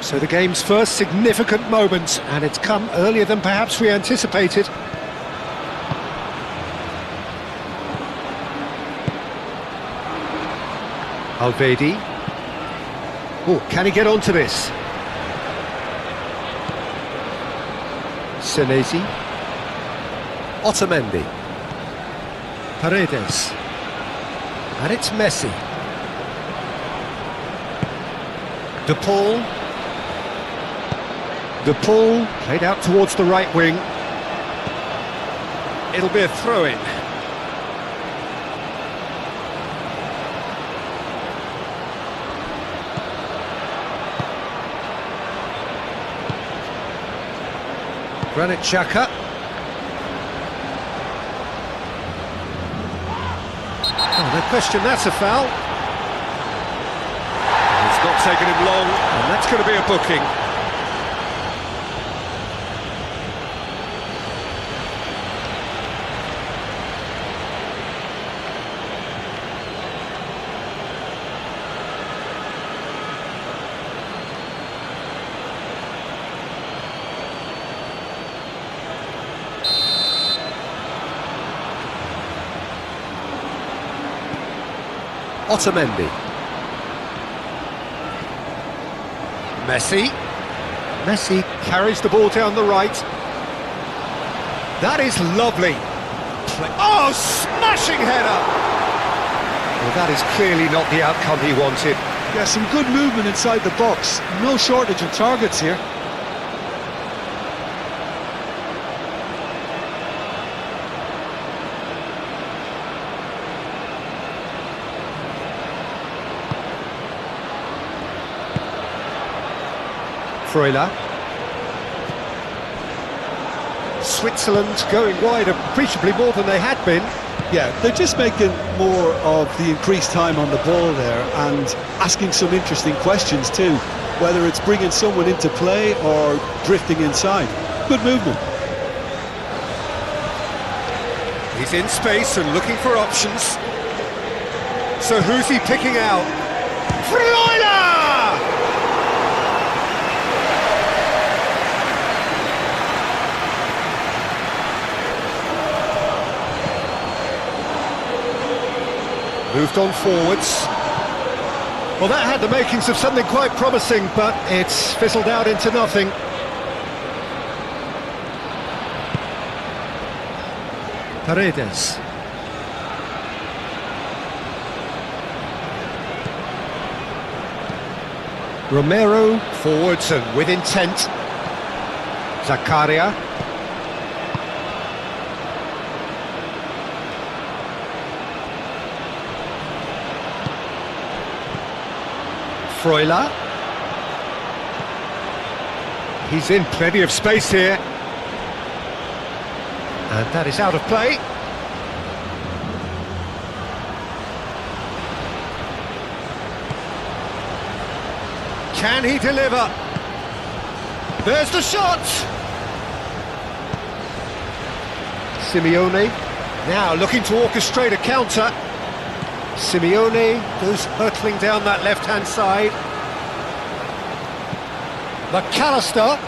So the game's first significant moment, and it's come earlier than perhaps we anticipated. Alvedi. Oh, can he get onto this? Senesi. Otamendi. Paredes. And it's Messi. De Paul. De Paul played out towards the right wing. It'll be a throw-in. Granit Xhaka. Oh, no question, that's a foul. It's not taken him long, and that's going to be a booking. Otamendi. Messi. Messi carries the ball down the right. That is lovely. Oh, smashing header! Well, that is clearly not the outcome he wanted. Yeah, some good movement inside the box. No shortage of targets here. Freuler. Switzerland going wide appreciably more than they had been. Yeah, they're just making more of the increased time on the ball there and asking some interesting questions too, whether it's bringing someone into play or drifting inside. Good movement. He's in space and looking for options. So who's he picking out? Freuler! Moved on forwards. Well, that had the makings of something quite promising, but it's fizzled out into nothing. Paredes. Romero, forwards and with intent. Zakaria. Freuler. He's in plenty of space here. And that is out of play. Can he deliver? There's the shot! Simeone now looking to orchestrate a counter. Simeone goes hurtling down that left-hand side. McAllister.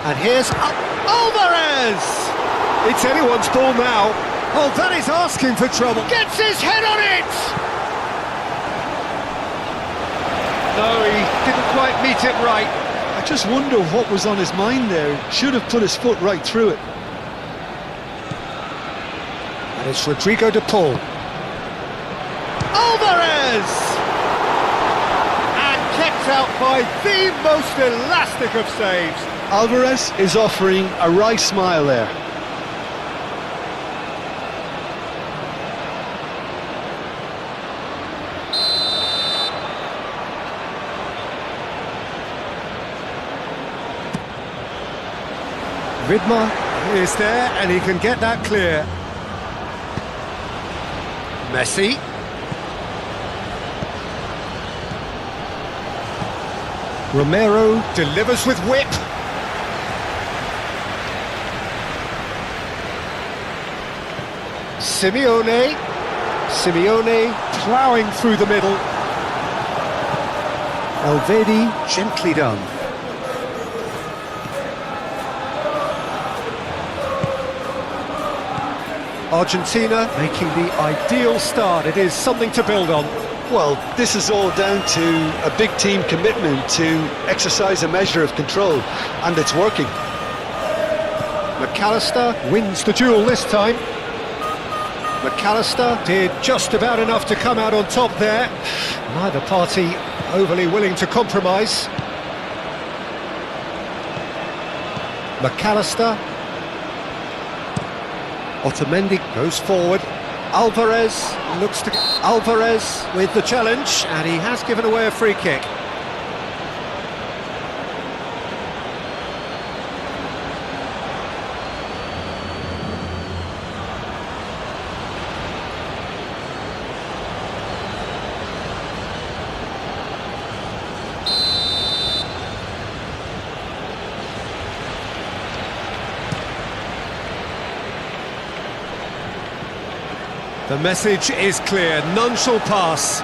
And here's Alvarez! It's anyone's ball now. Oh, that is asking for trouble. Gets his head on it! No, he didn't quite meet it right. I just wonder what was on his mind there. Should have put his foot right through it. And it's Rodrigo de Paul. Alvarez! And kept out by the most elastic of saves. Alvarez is offering a wry smile there. Vidmar is there and he can get that clear. Messi. Romero delivers with whip. Simeone ploughing through the middle. Elvedi, gently done. Argentina making the ideal start. It is something to build on. Well, this is all down to a big team commitment to exercise a measure of control, and it's working. McAllister wins the duel this time. McAllister did just about enough to come out on top there. Neither party overly willing to compromise. McAllister. Otamendi goes forward. Alvarez looks to... Alvarez with the challenge, and he has given away a free kick. The message is clear, none shall pass.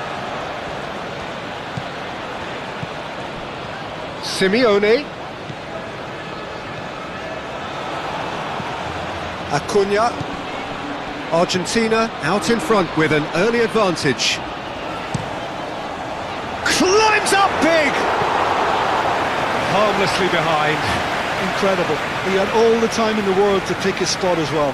Simeone. Acuna. Argentina out in front with an early advantage. Climbs up big! Harmlessly behind. Incredible. He had all the time in the world to pick his spot as well.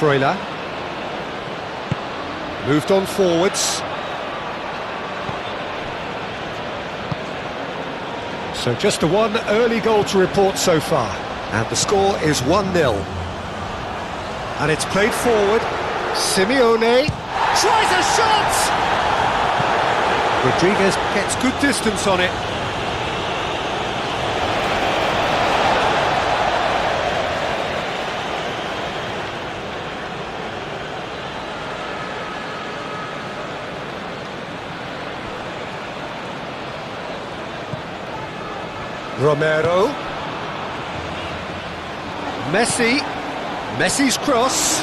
Freuler moved on forwards. So just a one early goal to report so far, and the score is 1-0. And it's played forward. Simeone tries a shot. Rodriguez gets good distance on it. Romero. Messi. Messi's cross.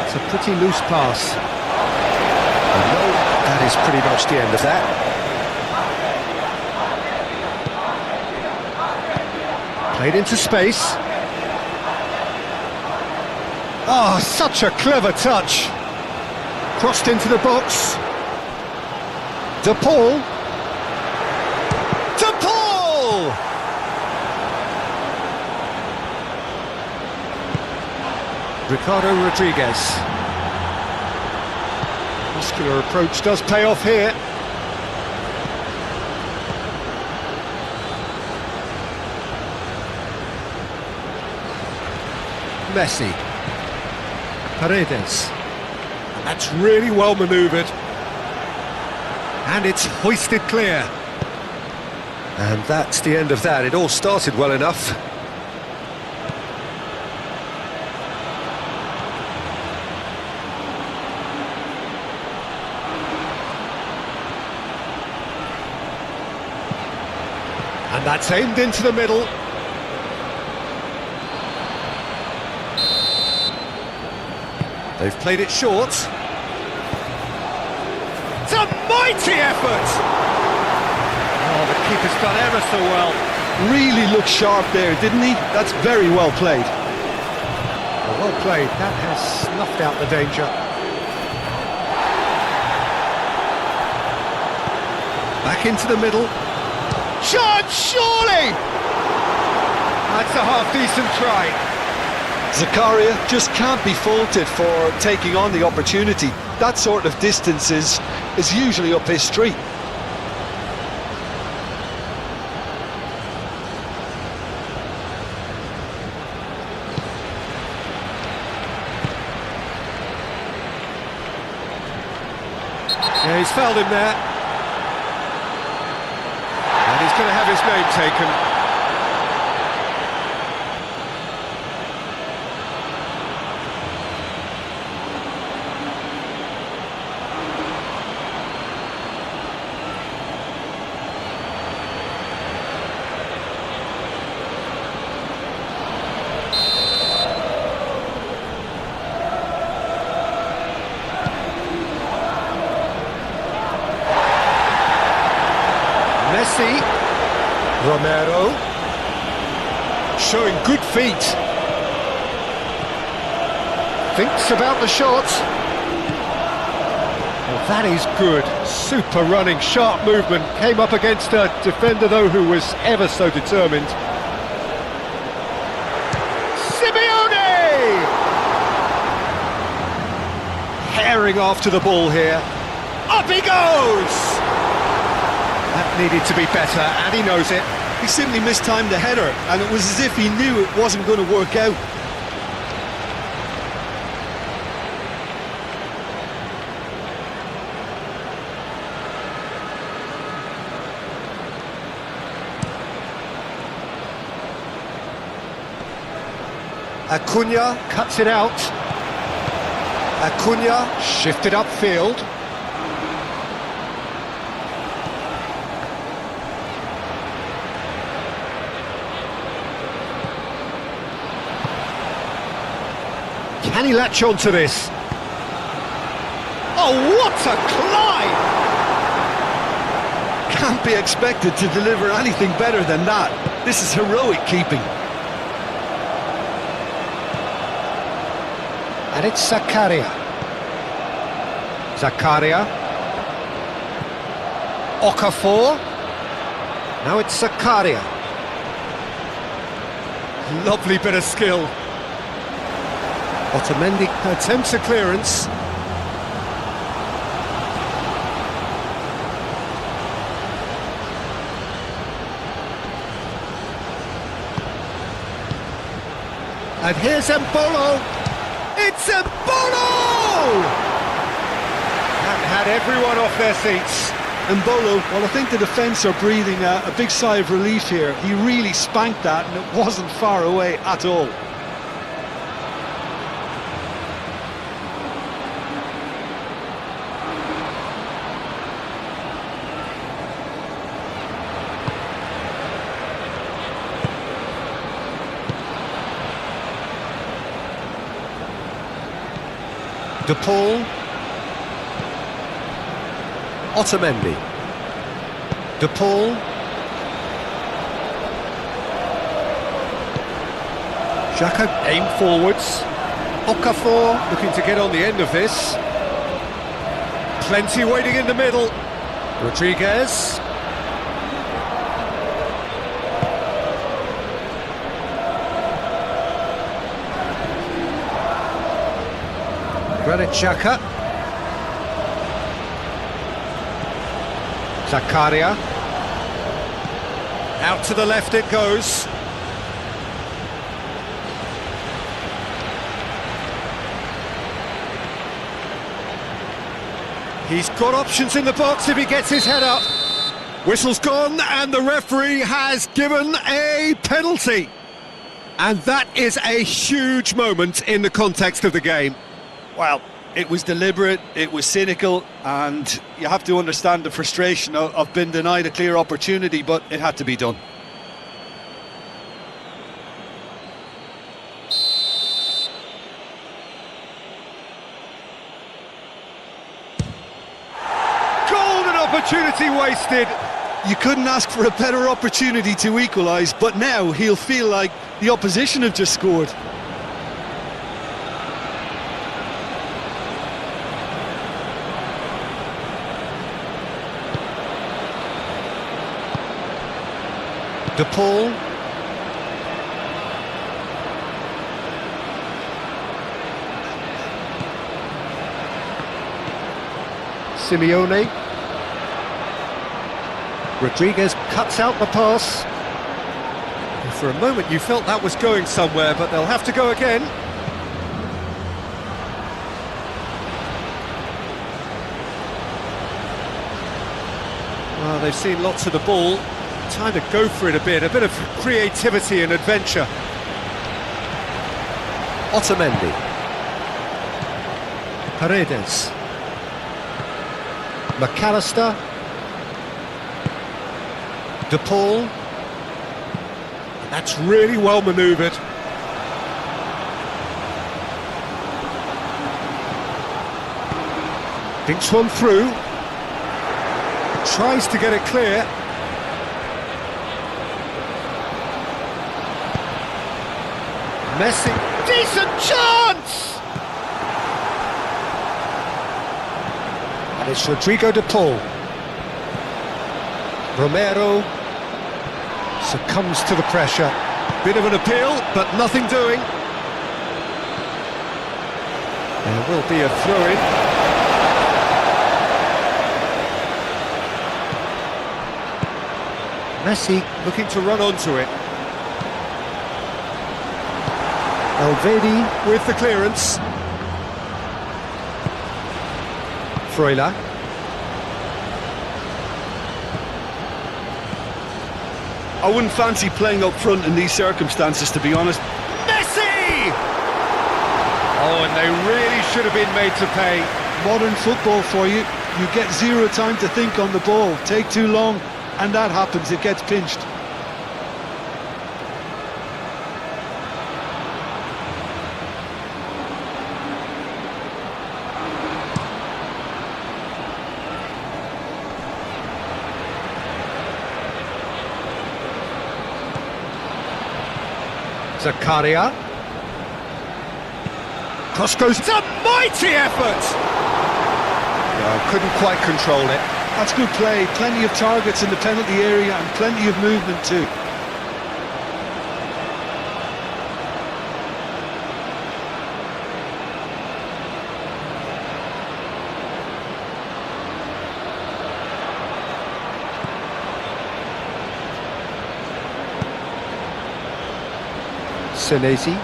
It's a pretty loose pass. No, that is pretty much the end of that. Played into space. Oh, such a clever touch. Crossed into the box. De Paul. De Paul! Ricardo Rodriguez. Muscular approach does pay off here. Messi. Paredes. And that's really well manoeuvred. And it's hoisted clear. And that's the end of that. It all started well enough. And that's aimed into the middle. They've played it short. It's a mighty effort! Oh, the keeper's done ever so well. Really looked sharp there, didn't he? That's very well played. Well played. That has snuffed out the danger. Back into the middle. Chance, surely! That's a half-decent try. Zakaria just can't be faulted for taking on the opportunity. That sort of distance is usually up his street. Yeah, he's fouled him there. And he's going to have his name taken. Messi, Romero, showing good feet, thinks about the shot. Well, that is good, super running, sharp movement, came up against a defender though who was ever so determined. Simeone! Herring after the ball here, up he goes! That needed to be better, and he knows it. He simply mistimed the header, and it was as if he knew it wasn't going to work out. Acuna cuts it out. Acuna shifted upfield. Can he latch on to this? Oh, what a climb! Can't be expected to deliver anything better than that. This is heroic keeping. And it's Zakaria. Zakaria. Okafor. Now it's Zakaria. Lovely bit of skill. Otamendi attempts a clearance. And here's Embolo. It's Embolo! That had everyone off their seats. Embolo, well, I think the defence are breathing a big sigh of relief here. He really spanked that, and it wasn't far away at all. De Paul. Otamendi. De Paul. Xhaka aim forwards. Okafor looking to get on the end of this. Plenty waiting in the middle. Rodriguez. Granit Xhaka. Zakaria. Out to the left it goes. He's got options in the box if he gets his head up. Whistle's gone and the referee has given a penalty. And that is a huge moment in the context of the game. Well, it was deliberate, it was cynical, and you have to understand the frustration of being denied a clear opportunity, but it had to be done. Golden opportunity wasted. You couldn't ask for a better opportunity to equalise, but now he'll feel like the opposition have just scored. De Paul. Simeone. Rodriguez cuts out the pass. And for a moment you felt that was going somewhere, but they'll have to go again. Well, they've seen lots of the ball. time to go for it a bit of creativity and adventure. Otamendi. Paredes. McAllister. De Paul. That's really well manoeuvred. Dinks one through. Tries to get it clear. Messi. Decent chance! And it's Rodrigo De Paul. Romero succumbs to the pressure. Bit of an appeal, but nothing doing. There will be a throw-in. Messi looking to run onto it. Elvedi with the clearance. Freuler. I wouldn't fancy playing up front in these circumstances, to be honest. Messi! Oh, and they really should have been made to pay. Modern football for you. You get zero time to think on the ball. Take too long, and that happens. It gets pinched. Zakaria. Cross goes. It's a mighty effort! No, couldn't quite control it. That's good play. Plenty of targets in the penalty area and plenty of movement too. Senesi.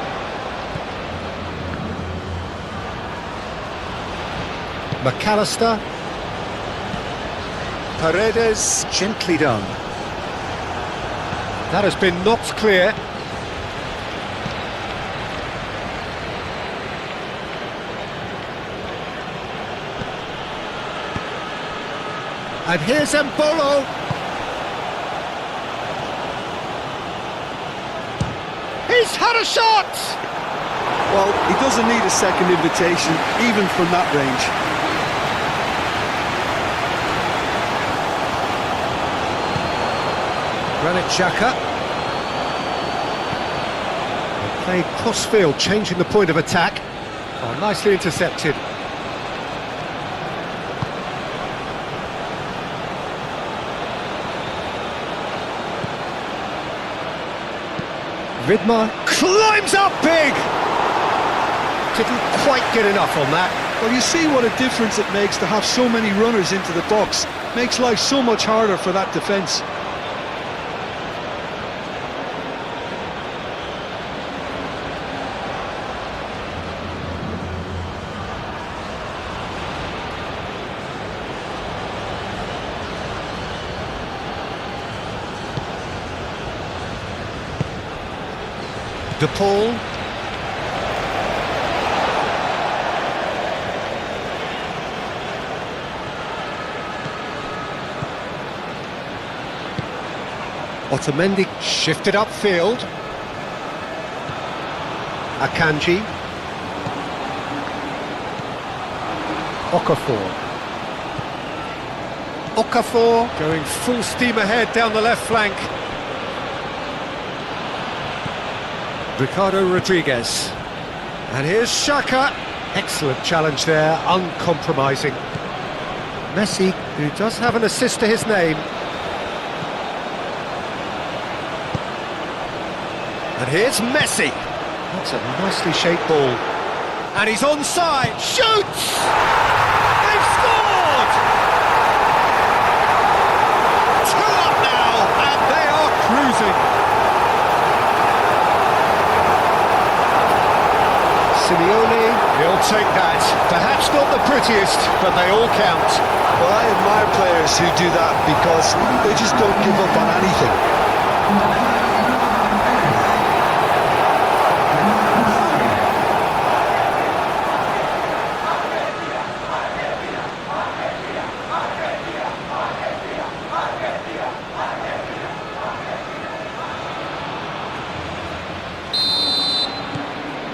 McAllister. Paredes, gently done. That has been knocked clear. And here's Mbolo. He's had a shot! Well, he doesn't need a second invitation, even from that range. Granit Xhaka. Played cross-field, changing the point of attack. Oh, nicely intercepted. Vidmar climbs up big! Didn't quite get enough on that. Well, you see what a difference it makes to have so many runners into the box. Makes life so much harder for that defence. De Paul. Otamendi shifted upfield. Akanji. Okafor. Okafor going full steam ahead down the left flank. Ricardo Rodriguez. And here's Xhaka. Excellent challenge there, uncompromising. Messi, who does have an assist to his name. And here's Messi. That's a nicely shaped ball. And he's onside. Shoots! They've scored! 2 up now, and they are cruising. Simeone, the I'll take that. Perhaps not the prettiest, but they all count. Well, I admire players who do that because they just don't give up on anything.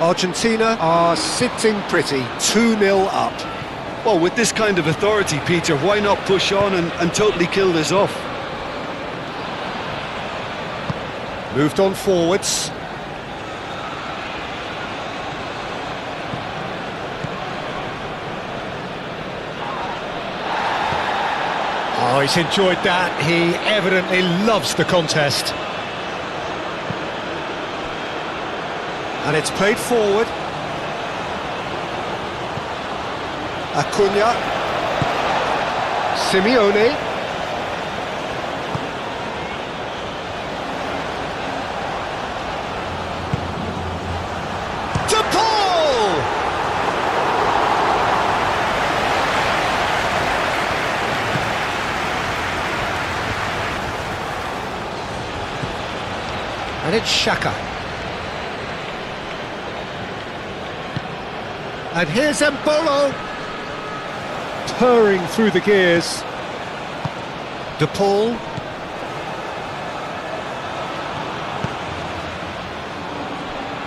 Argentina are sitting pretty, 2-0 up. Well, with this kind of authority, Peter, why not push on and totally kill this off? Moved on forwards. Oh, he's enjoyed that. He evidently loves the contest. And it's played forward. Acuna. Simeone. To Paul! And it's Xhaka. And here's Embolo, purring through the gears. De Paul.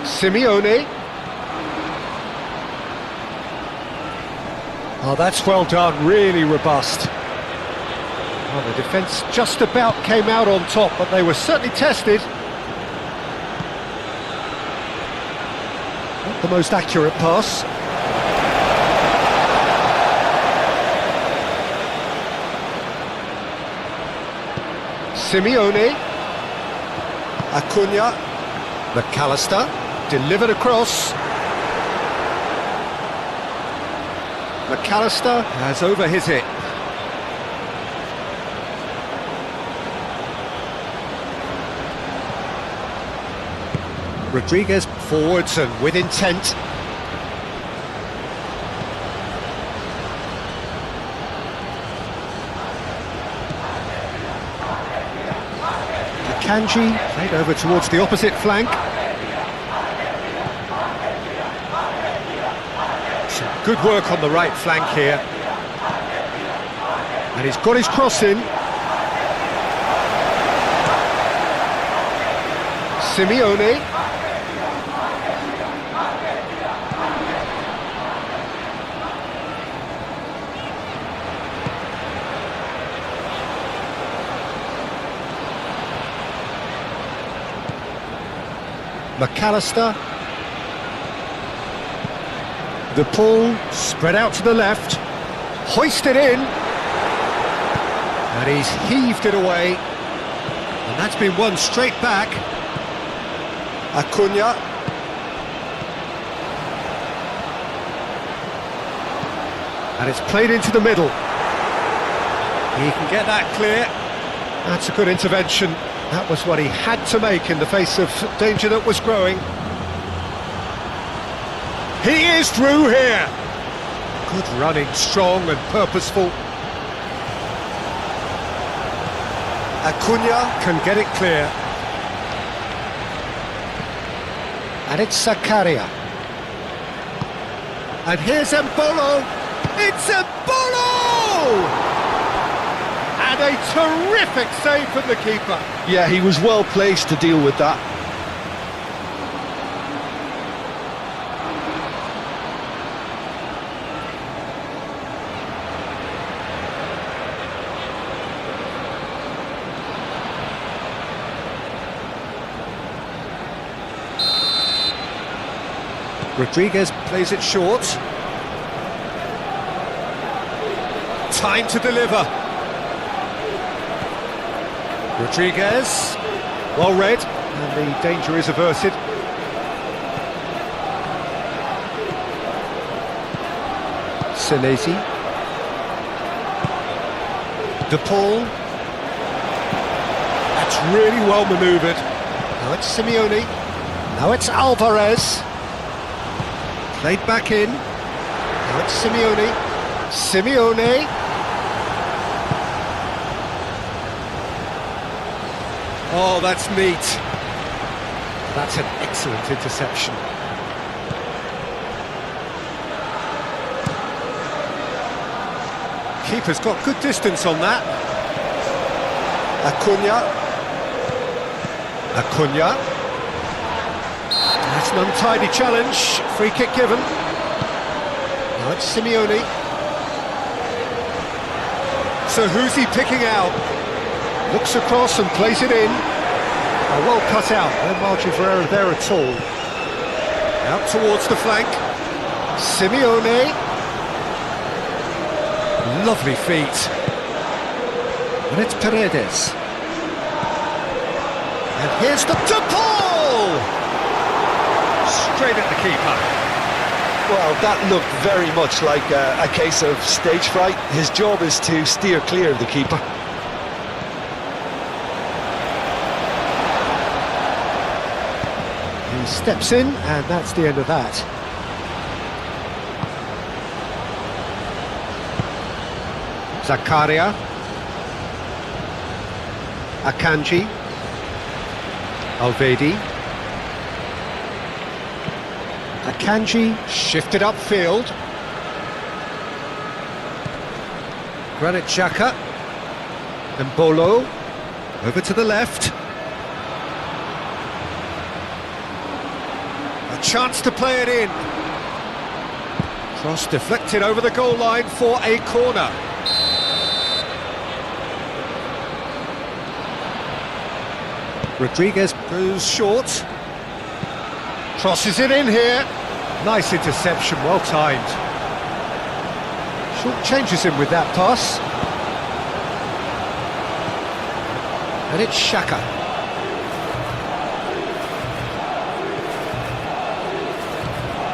Simeone. Oh, that's well done, really robust. Well, the defence just about came out on top, but they were certainly tested. Not the most accurate pass. Simeone. Acuna. McAllister, delivered across. McAllister has overhit it. Rodriguez forwards and with intent. Kanji played over towards the opposite flank. Some good work on the right flank here. And he's got his cross in. Simeone. McAllister. De Paul spread out to the left, hoisted in, and he's heaved it away, and that's been won straight back. Acuna. And it's played into the middle. He can get that clear. That's a good intervention. That was what he had to make in the face of danger that was growing. He is through here. Good running, strong and purposeful. Acuna can get it clear. And it's Zakaria. And here's Embolo. It's Embolo! And a terrific save from the keeper. Yeah, he was well placed to deal with that. Rodriguez plays it short. Time to deliver. Rodriguez, well read, and the danger is averted. Senesi. De Paul. That's really well manoeuvred. Now it's Simeone. Now it's Alvarez. Played back in. Now it's Simeone. Simeone. Oh, that's neat. That's an excellent interception. Keeper's got good distance on that. Acuna. Acuna. That's an untidy challenge. Free kick given. Now it's Simeone. So who's he picking out? Looks across and plays it in. Oh, well cut out. No margin for error there at all. Out towards the flank. Simeone. Lovely feet. And it's Paredes. And here's the Paul! Straight at the keeper. Well, that looked very much like a case of stage fright. His job is to steer clear of the keeper. He steps in, and that's the end of that. Zakaria. Akanji. Alvedi. Akanji shifted upfield. Granit Xhaka. Mbolo. Over to the left. A chance to play it in. Cross deflected over the goal line for a corner. Rodriguez goes short. Crosses it in here. Nice interception, well timed. Short changes him with that pass. And it's Xhaka.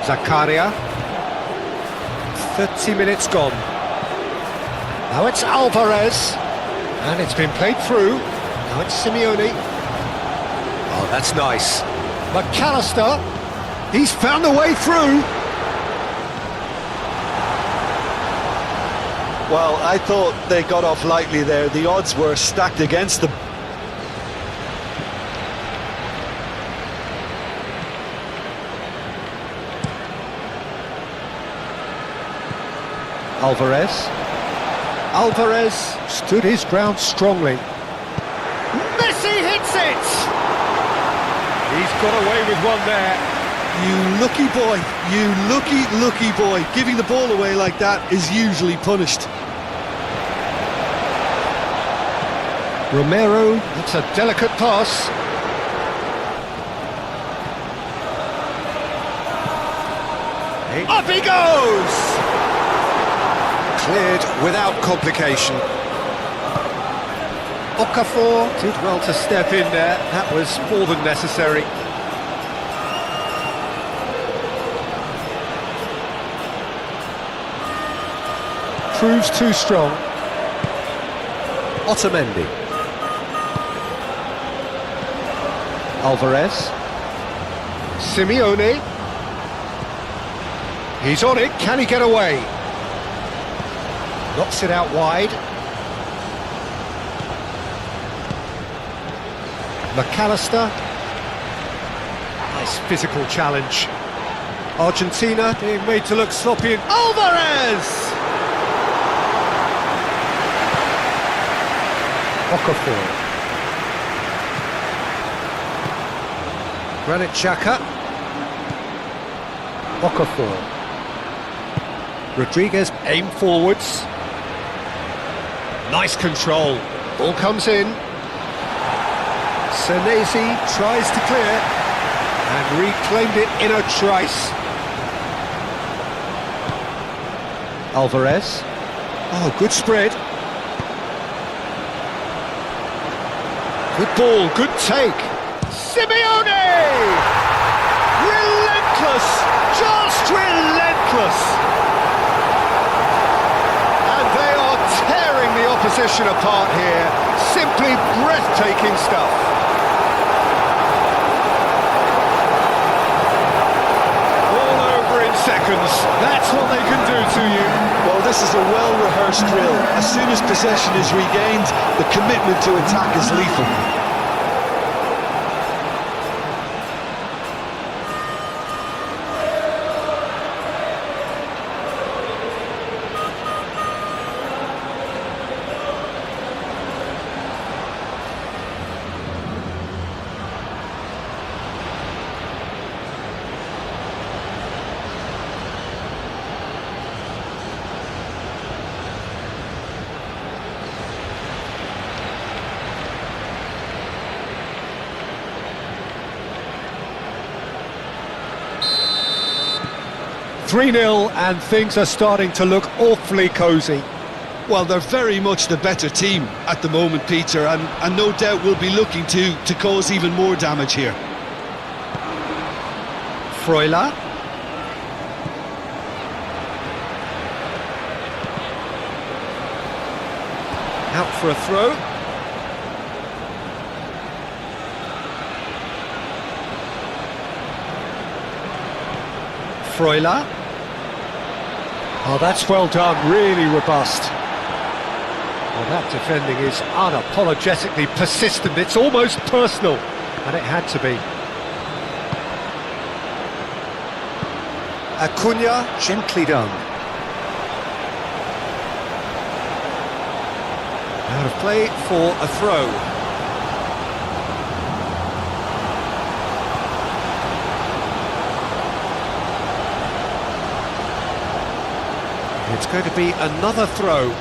Zakaria. 30 minutes gone. Now it's Alvarez. And it's been played through. Now it's Simeone. Oh, that's nice. McAllister, he's found a way through. Well, I thought they got off lightly there. The odds were stacked against them. Alvarez. Alvarez stood his ground strongly. Messi hits it! He's got away with one there. You lucky boy, you lucky boy. Giving the ball away like that is usually punished. Romero, that's a delicate pass. Up he goes! Cleared without complication. Okafor did well to step in there. That was more than necessary. Proves too strong. Otamendi. Alvarez. Simeone. He's on it. Can he get away? Knocks it out wide. McAllister. Nice physical challenge. Argentina being made to look sloppy. Alvarez! Okafor. Granit Xhaka. Okafor. Rodriguez aim forwards. Nice control. Ball comes in. Senesi tries to clear and reclaimed it in a trice. Alvarez. Oh, good spread. Good ball, good take. Simeone! Relentless! Just relentless! And they are tearing the opposition apart here. Simply breathtaking stuff. Seconds, that's what they can do to you. Well, this is a well-rehearsed drill. As soon as possession is regained, the commitment to attack is lethal. 3-0 and things are starting to look awfully cosy. Well, they're very much the better team at the moment, Peter, and no doubt will be looking to cause even more damage here. Freuler. Out for a throw. Freuler. Oh, that's well done, really robust. Well, that defending is unapologetically persistent, it's almost personal, and it had to be. Acuna, gently done. Out of play for a throw. It's going to be another throw.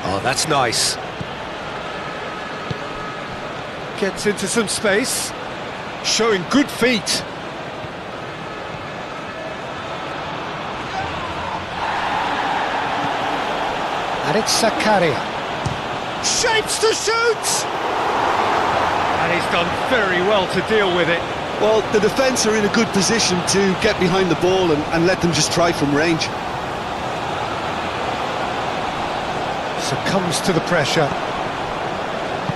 Oh, that's nice. Gets into some space, showing good feet. And it's Zakaria. Shapes to shoot! And he's done very well to deal with it. Well, the defence are in a good position to get behind the ball and let them just try from range. Succumbs to the pressure.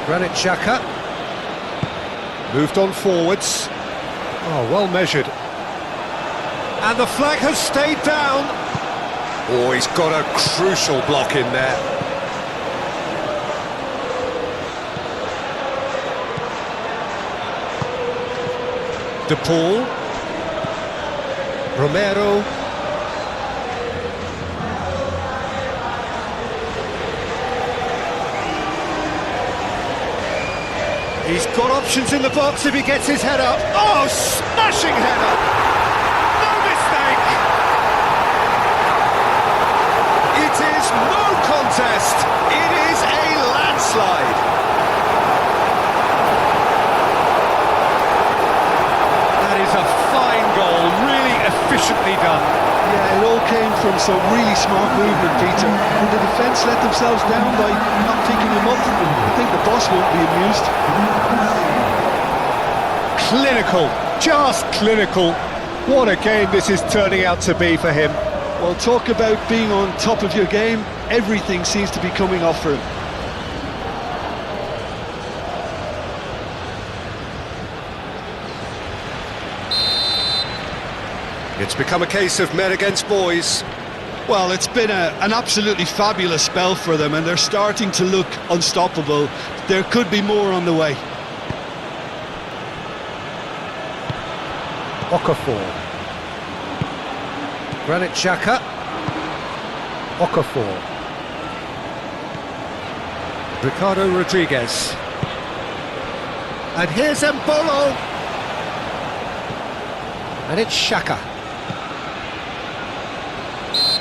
Granit Xhaka. Moved on forwards. Oh, well measured. And the flag has stayed down. Oh, he's got a crucial block in there. De Paul, Romero, he's got options in the box if he gets his head up. Oh, smashing header! No mistake! It is no contest, it is a landslide. A fine goal, really efficiently done. Yeah, it all came from some really smart movement, Peter. And the defence let themselves down by not picking him up. I think the boss won't be amused. Clinical, just clinical. What a game this is turning out to be for him. Well, talk about being on top of your game. Everything seems to be coming off for him. It's become a case of men against boys. Well, it's been an absolutely fabulous spell for them, and they're starting to look unstoppable. There could be more on the way. Okafor. Granit Xhaka. Okafor. Ricardo Rodriguez. And here's Mbolo. And it's Xhaka.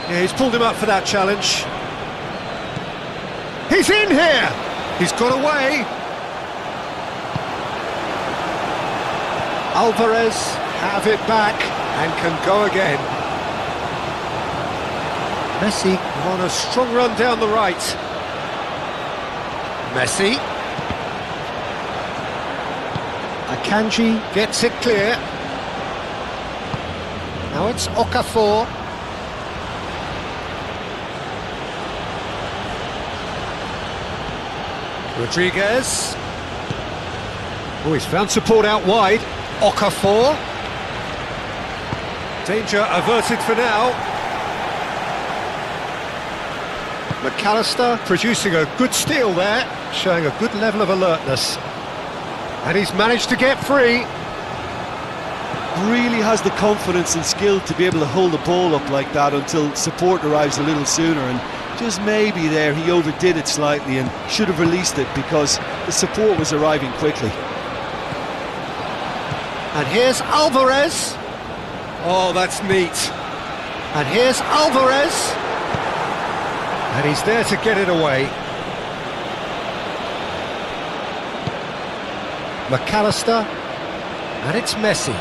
Yeah, he's pulled him up for that challenge. He's in here! He's got away. Alvarez have it back and can go again. Messi on a strong run down the right. Messi. Akanji gets it clear. Now it's Okafor. Rodriguez. Oh, he's found support out wide. Okafor. Danger averted for now. McAllister producing a good steal there, showing a good level of alertness. And he's managed to get free. Really has the confidence and skill to be able to hold the ball up like that until support arrives a little sooner, and just maybe there he overdid it slightly and should have released it because the support was arriving quickly. And here's Alvarez. Oh, that's neat. And here's Alvarez. And he's there to get it away. McAllister. And it's Messi.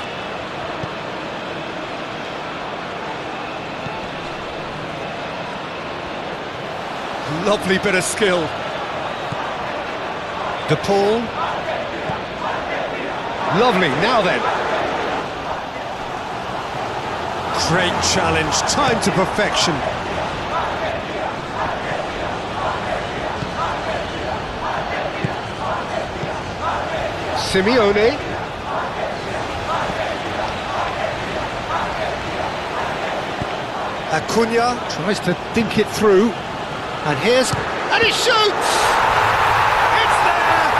Lovely bit of skill. De Paul. Lovely, now then. Great challenge, time to perfection. Simeone. Acuna tries to dink it through. And he shoots! It's there!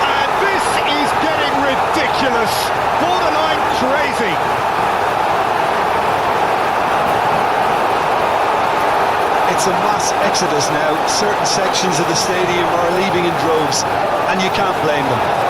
And this is getting ridiculous, borderline crazy. It's a mass exodus now. Certain sections of the stadium are leaving in droves, and you can't blame them.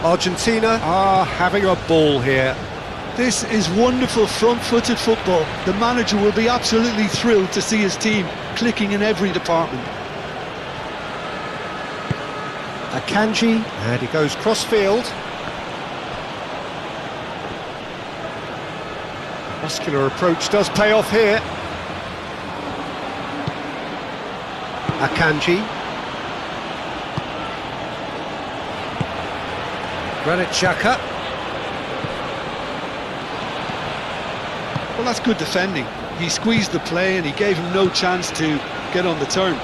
Argentina are having a ball here. This is wonderful front-footed football. The manager will be absolutely thrilled to see his team clicking in every department. Akanji, and he goes cross-field. Muscular approach does pay off here. Akanji. Granit Xhaka. Well, that's good defending. He squeezed the play and he gave him no chance to get on the turn.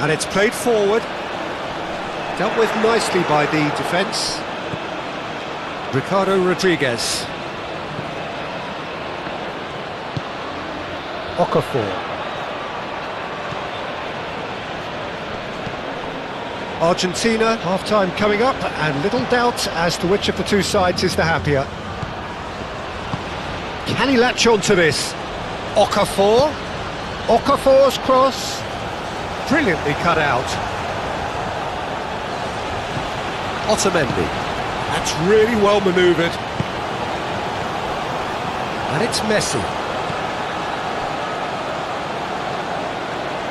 And it's played forward. Dealt with nicely by the defence. Ricardo Rodriguez. Okafor. Argentina, half-time coming up, and little doubt as to which of the two sides is the happier. Can he latch on to this? Okafor. Okafor's cross. Brilliantly cut out. Otamendi. That's really well manoeuvred. And it's Messi.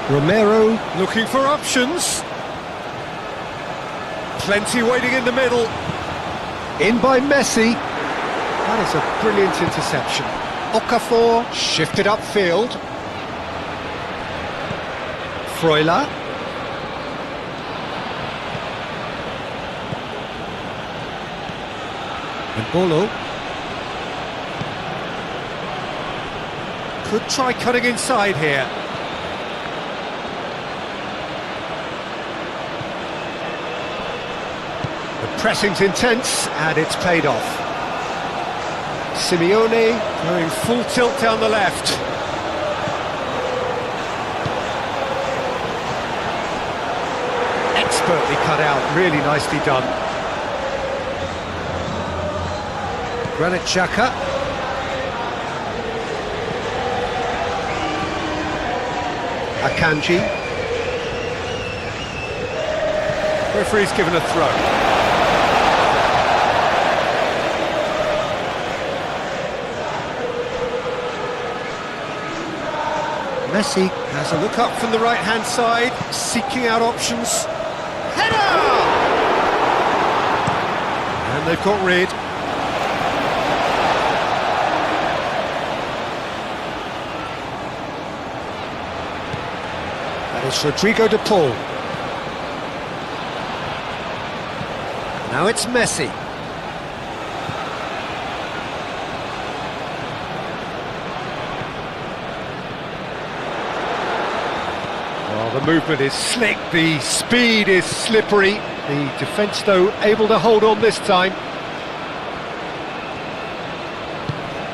Romero looking for options. Plenty waiting in the middle. In by Messi. That is a brilliant interception. Okafor shifted upfield. Freuler. And Bolo. Could try cutting inside here. The pressing's intense and it's paid off. Simeone going full tilt down the left. Expertly cut out, really nicely done. Granit Xhaka. Akanji. Referee's given a throw. Messi has a look up from the right-hand side, seeking out options. Header! And they've got rid. That is Rodrigo de Paul. Now it's Messi. Well, the movement is slick, the speed is slippery. The defence, though, able to hold on this time.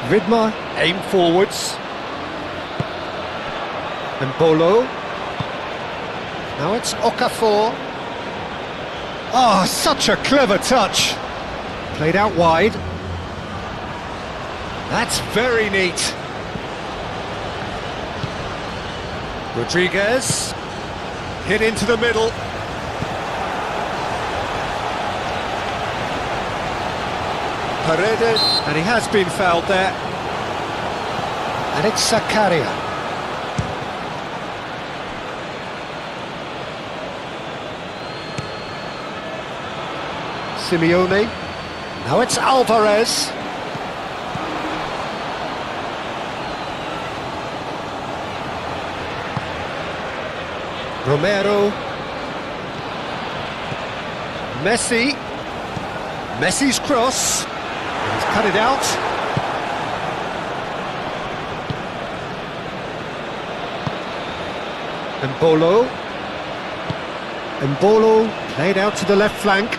Vidmar, aim forwards. And Bolo. Now it's Okafor. Oh, such a clever touch. Played out wide. That's very neat. Rodriguez. Hit into the middle. Paredes. And he has been fouled there. And it's Zakaria. Simeone. Now it's Alvarez. Romero. Messi. Messi's cross. He's cut it out. Mbolo. Mbolo played out to the left flank.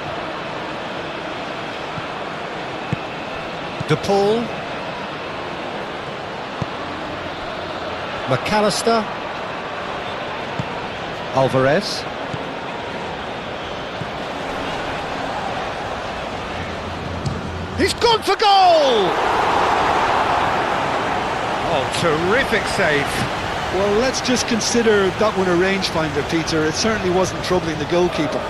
De Paul. McAllister. Alvarez. He's gone for goal! Oh, terrific save. Well, let's just consider that one a rangefinder, Peter. It certainly wasn't troubling the goalkeeper.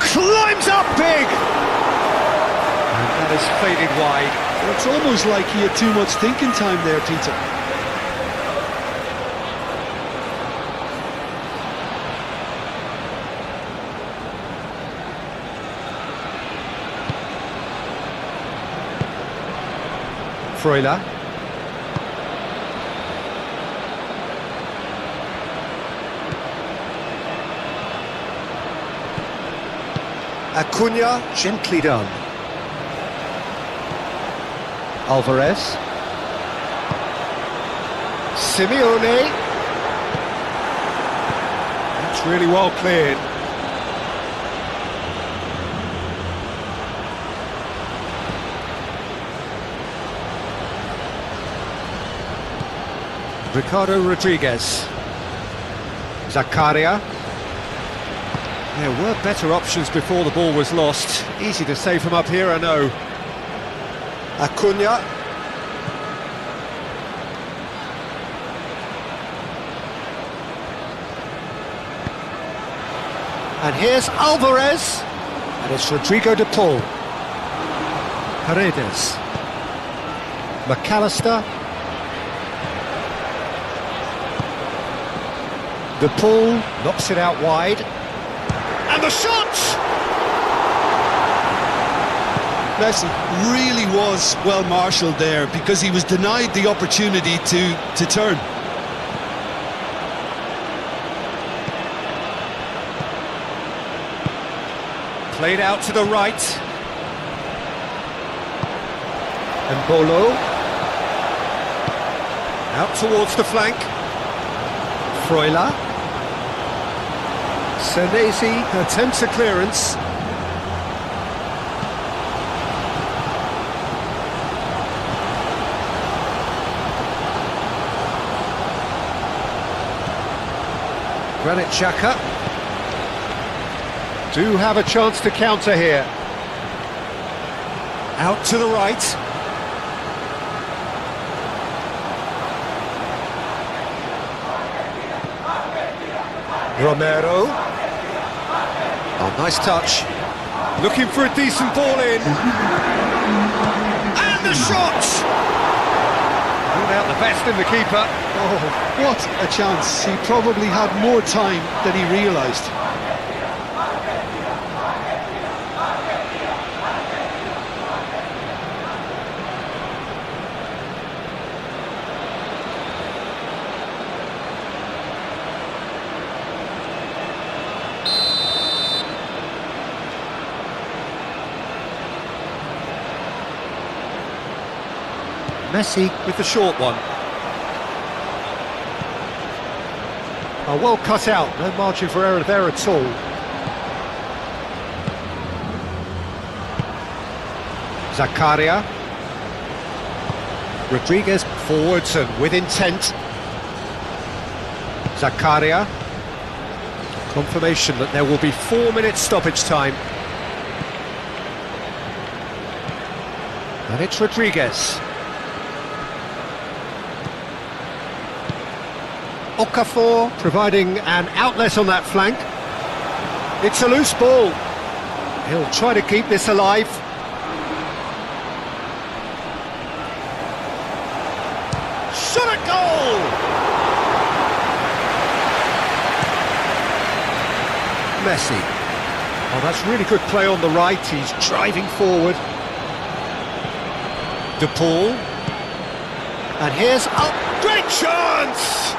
Climbs up big! And that is faded wide. Well, it's almost like he had too much thinking time there, Peter. Freuler. Acuna, gently done. Alvarez. Simeone. That's really well cleared. Ricardo Rodriguez. Zakaria. There were better options before the ball was lost. Easy to say from up here, I know. Acuna. And here's Alvarez. And it's Rodrigo de Paul. Paredes. McAllister. De Paul knocks it out wide. And the shot! Messi really was well marshalled there because he was denied the opportunity to turn. Played out to the right. And Bolo. Out towards the flank. Freuler. Senesi attempts a clearance. Granit Xhaka do have a chance to counter here. Out to the right. Romero. Oh, nice touch. Looking for a decent ball in. And the shot! Ruled out the best in the keeper. Oh, what a chance. He probably had more time than he realised. Messi with the short one. Oh, well cut out, no margin for error there at all. Zakaria. Rodriguez forwards and with intent. Zakaria. Confirmation that there will be 4 minutes stoppage time. And it's Rodriguez. Okafor providing an outlet on that flank. It's a loose ball. He'll try to keep this alive. Shot at goal! Messi. Oh, that's really good play on the right. He's driving forward. De Paul. And here's a great chance!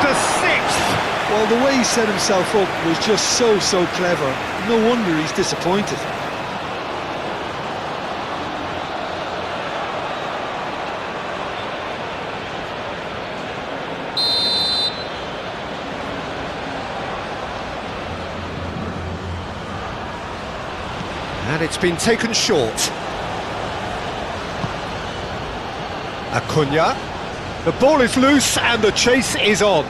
The sixth. Well, the way he set himself up was just so clever. No wonder he's disappointed. And it's been taken short. Acuna. The ball is loose and the chase is on.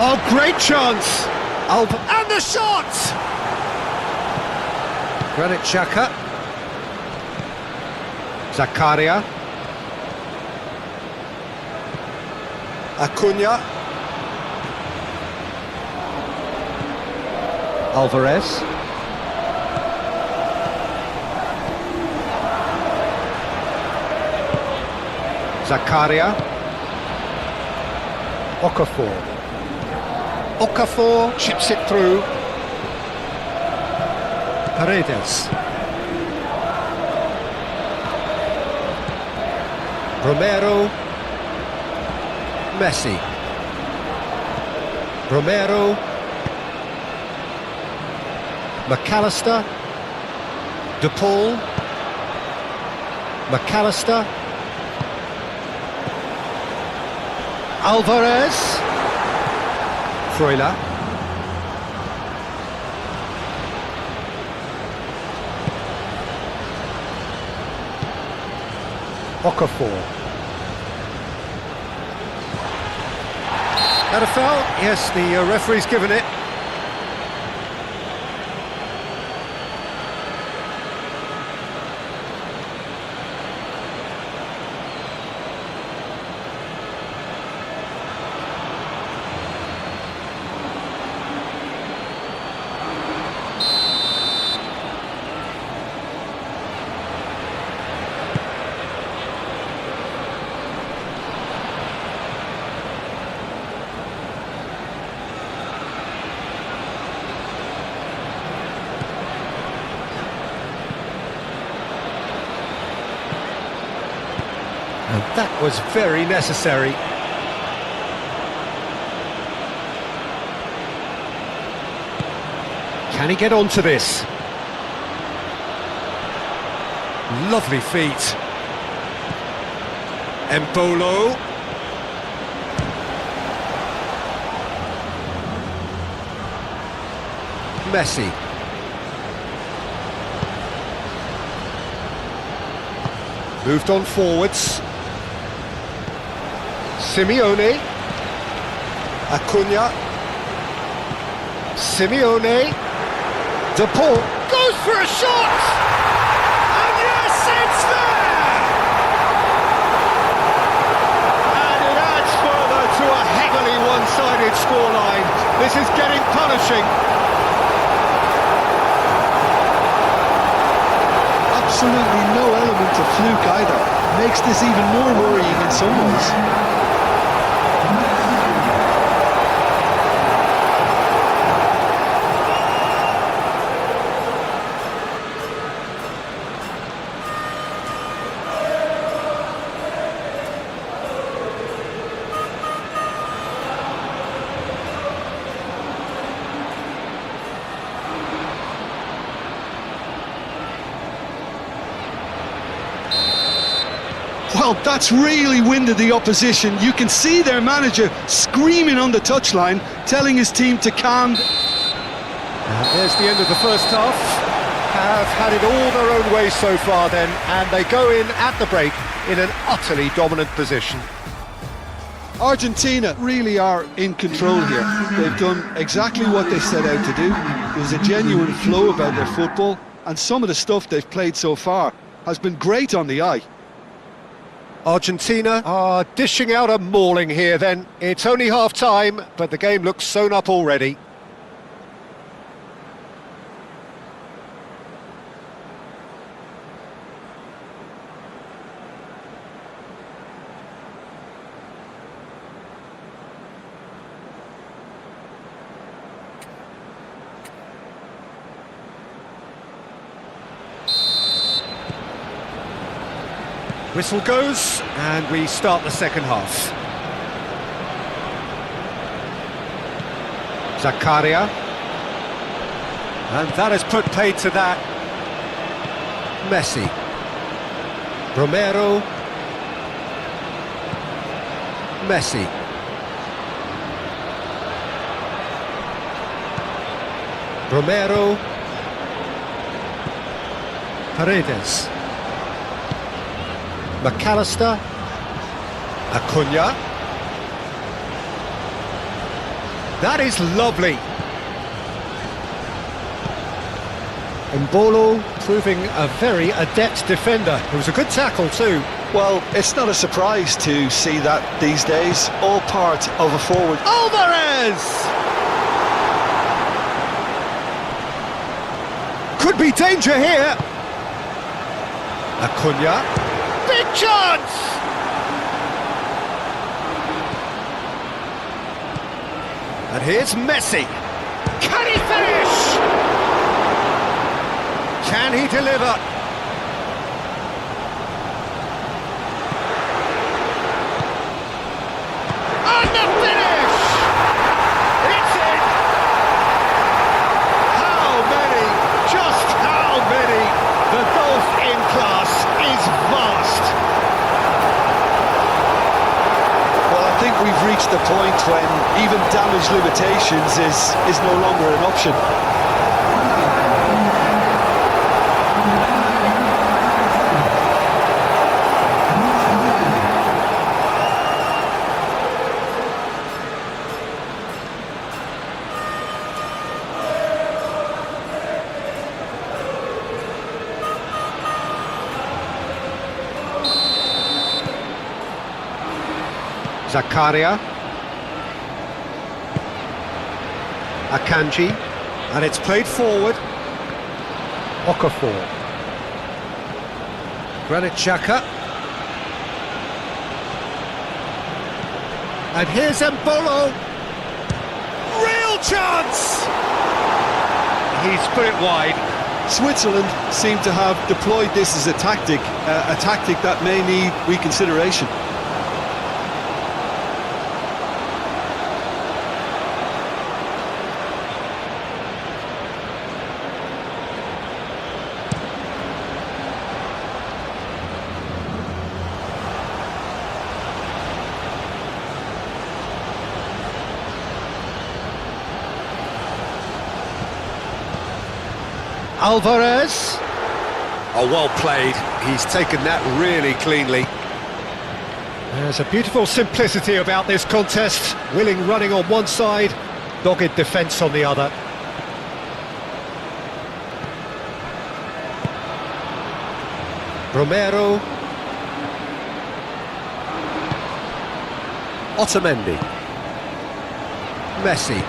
Oh, great chance! And the shot! Granit Xhaka. Zakaria. Acuna. Alvarez. Zakaria. Okafor. Okafor chips it through. Paredes. Romero. Messi. Romero. McAllister. De Paul. McAllister. Alvarez. Freuler. Okafor. That a foul? Yes, the referee's given it. And that was very necessary. Can he get onto this? Lovely feet. Embolo. Messi. Moved on forwards. Simeone. Acuna. Simeone. De Paul goes for a shot! And yes, it's there! And it adds overly one-sided scoreline. This is getting punishing. Absolutely no element of fluke either. Makes this even more worrying in some ways. Well, that's really winded the opposition. You can see their manager screaming on the touchline, telling his team to calm. And there's the end of the first half. Have had it all their own way so far then, and they go in at the break in an utterly dominant position. Argentina really are in control here. They've done exactly what they set out to do. There's a genuine flow about their football, and some of the stuff they've played so far has been great on the eye. Argentina are dishing out a mauling here then. It's only half-time, but the game looks sewn up already. Whistle goes, and we start the second half. Zakaria. And that has put paid to that. Messi. Romero. Messi. Romero. Paredes. McAllister, Acuna. That is lovely. Mbolo proving a very adept defender. It was a good tackle too. Well, it's not a surprise to see that these days. All part of a forward. Alvarez! Could be danger here. Acuna. Big chance! And here's Messi. Can he finish? Can he deliver? And the finish! It's in! How many? Just how many? The golf in class is vast. Well, I think we've reached the point when even damage limitations is no longer an option. Zakaria. Akanji. And it's played forward. Okafor. Granit Xhaka. And here's Mbolo. Real chance! He's put it wide. Switzerland seem to have deployed this as a tactic that may need reconsideration. Alvarez. Oh, well played. He's taken that really cleanly. There's a beautiful simplicity about this contest. Willing running on one side, dogged defence on the other. Romero. Otamendi. Messi.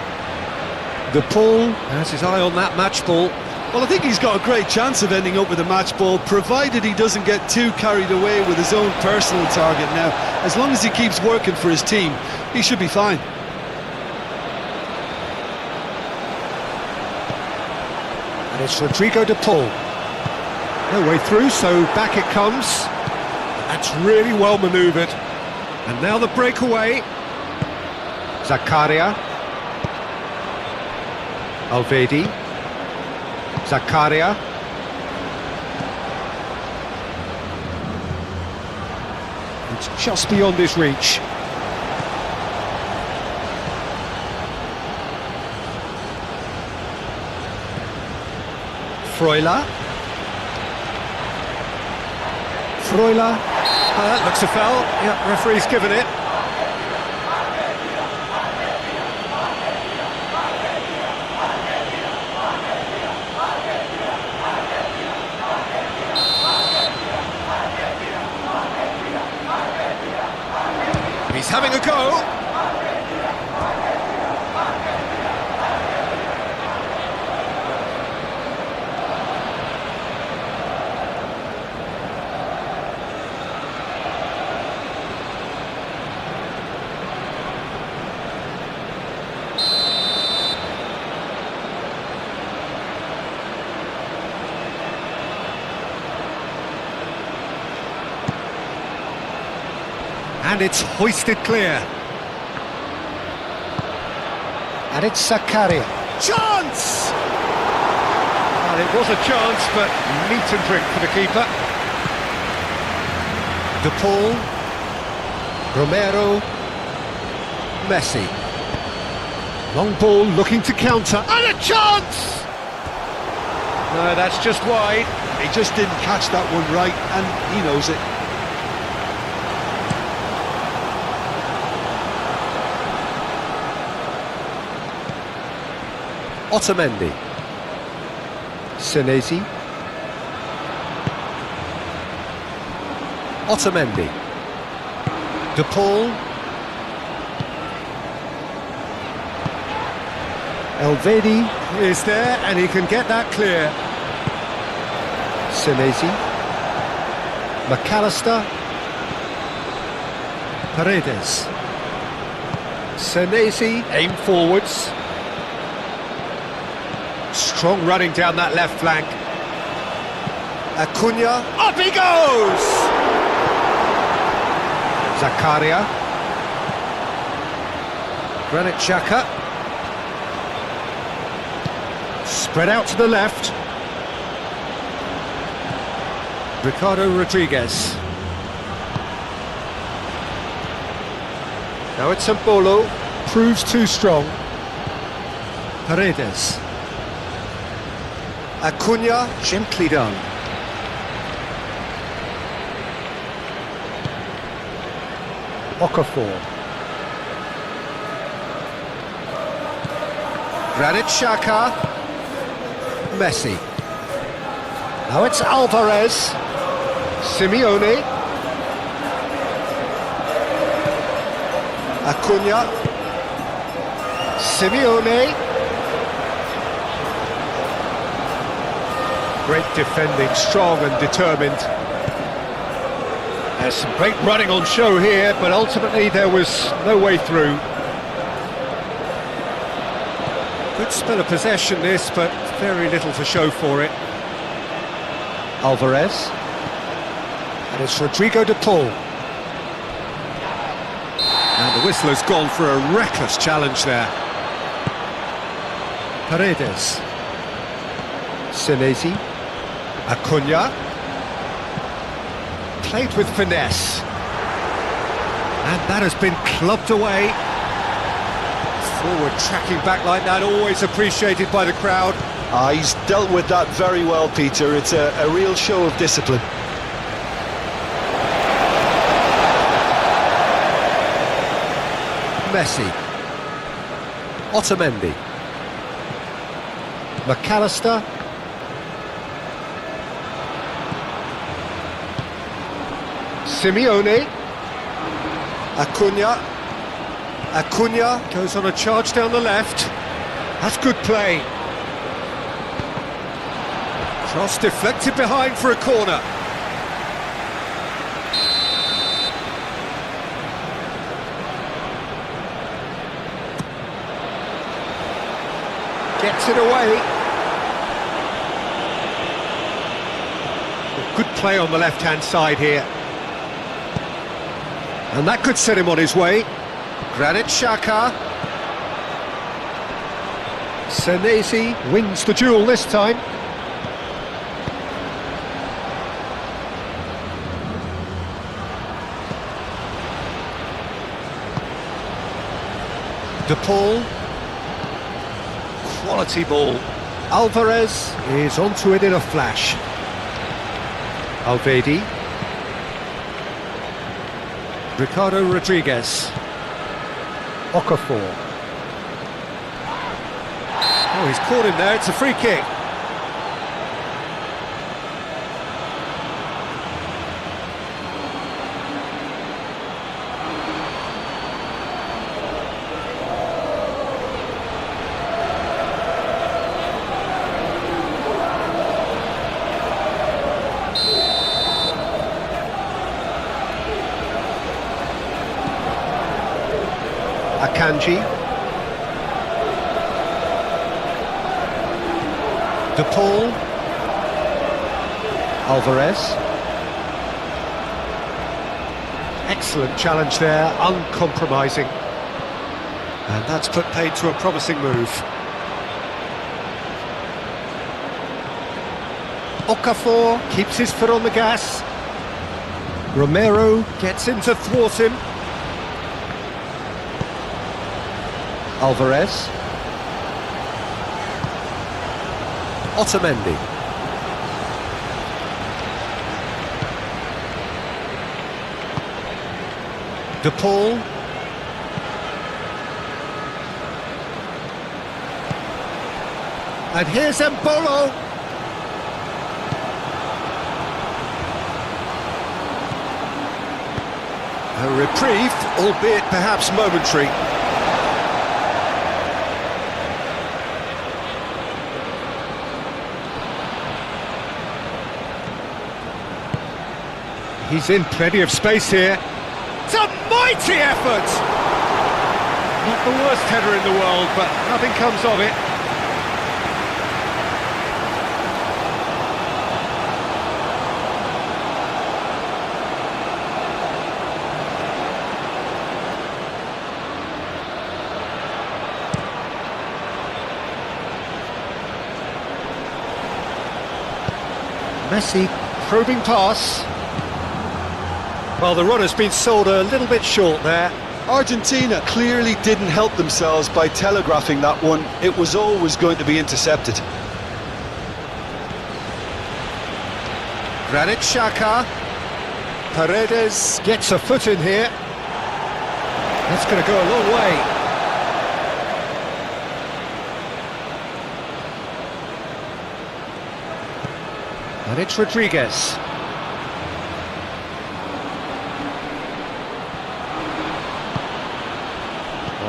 The Paul has his eye on that match ball. Well, I think he's got a great chance of ending up with a match ball, provided he doesn't get too carried away with his own personal target now. As long as he keeps working for his team, he should be fine. And it's Rodrigo de Paul. No way through, so back it comes. That's really well manoeuvred. And now the breakaway. Zakaria. Alvedi. Zakaria. It's just beyond his reach. Freuler. That looks a foul. Yeah, referee's given it. He's having a go. And it's hoisted clear. And it's Zakaria. Chance! Well, it was a chance, but meat and drink for the keeper. De Paul. Romero. Messi. Long ball looking to counter. And a chance! No, that's just wide. He just didn't catch that one right, and he knows it. Otamendi. Senesi. Otamendi. De Paul. Alvedi is there and he can get that clear. Senesi. McAllister. Paredes. Senesi aim forwards. Strong running down that left flank. Acuna, up he goes! Zakaria. Granit Xhaka. Spread out to the left. Ricardo Rodriguez. Now it's Mbolo. Proves too strong. Paredes. Acuna, gently done. Okafor. Granit Xhaka. Messi. Now it's Alvarez. Simeone. Acuna. Simeone. Great defending, strong and determined. There's some great running on show here, but ultimately there was no way through. Good spell of possession this, but very little to show for it. Alvarez. And it's Rodrigo de Paul. And the whistle has gone for a reckless challenge there. Paredes. Senesi. Acuna. Played with finesse. And that has been clubbed away. Forward tracking back like that, always appreciated by the crowd. He's dealt with that very well, Peter. It's a real show of discipline. Messi. Otamendi. McAllister. Simeone. Acuna. Acuna goes on a charge down the left. That's good play. Cross deflected behind for a corner. Gets it away. Good play on the left-hand side here. And that could set him on his way. Granit Xhaka. Senesi wins the duel this time. De Paul. Quality ball. Alvarez is onto it in a flash. Alvedi. Ricardo Rodriguez. Okafor. Oh, he's caught him there, it's a free kick. Akanji. De Paul. Alvarez. Excellent challenge there, uncompromising. And that's put paid to a promising move. Okafor keeps his foot on the gas. Romero gets in to thwart him. Alvarez. Otamendi. De Paul. And here's Mbolo. A reprieve, albeit perhaps momentary. He's in plenty of space here. It's a mighty effort! Not the worst header in the world, but nothing comes of it. Messi, probing pass. Well, the run has been sold a little bit short there. Argentina clearly didn't help themselves by telegraphing that one. It was always going to be intercepted. Granit Xhaka. Paredes gets a foot in here. That's going to go a long way. And it's Rodriguez.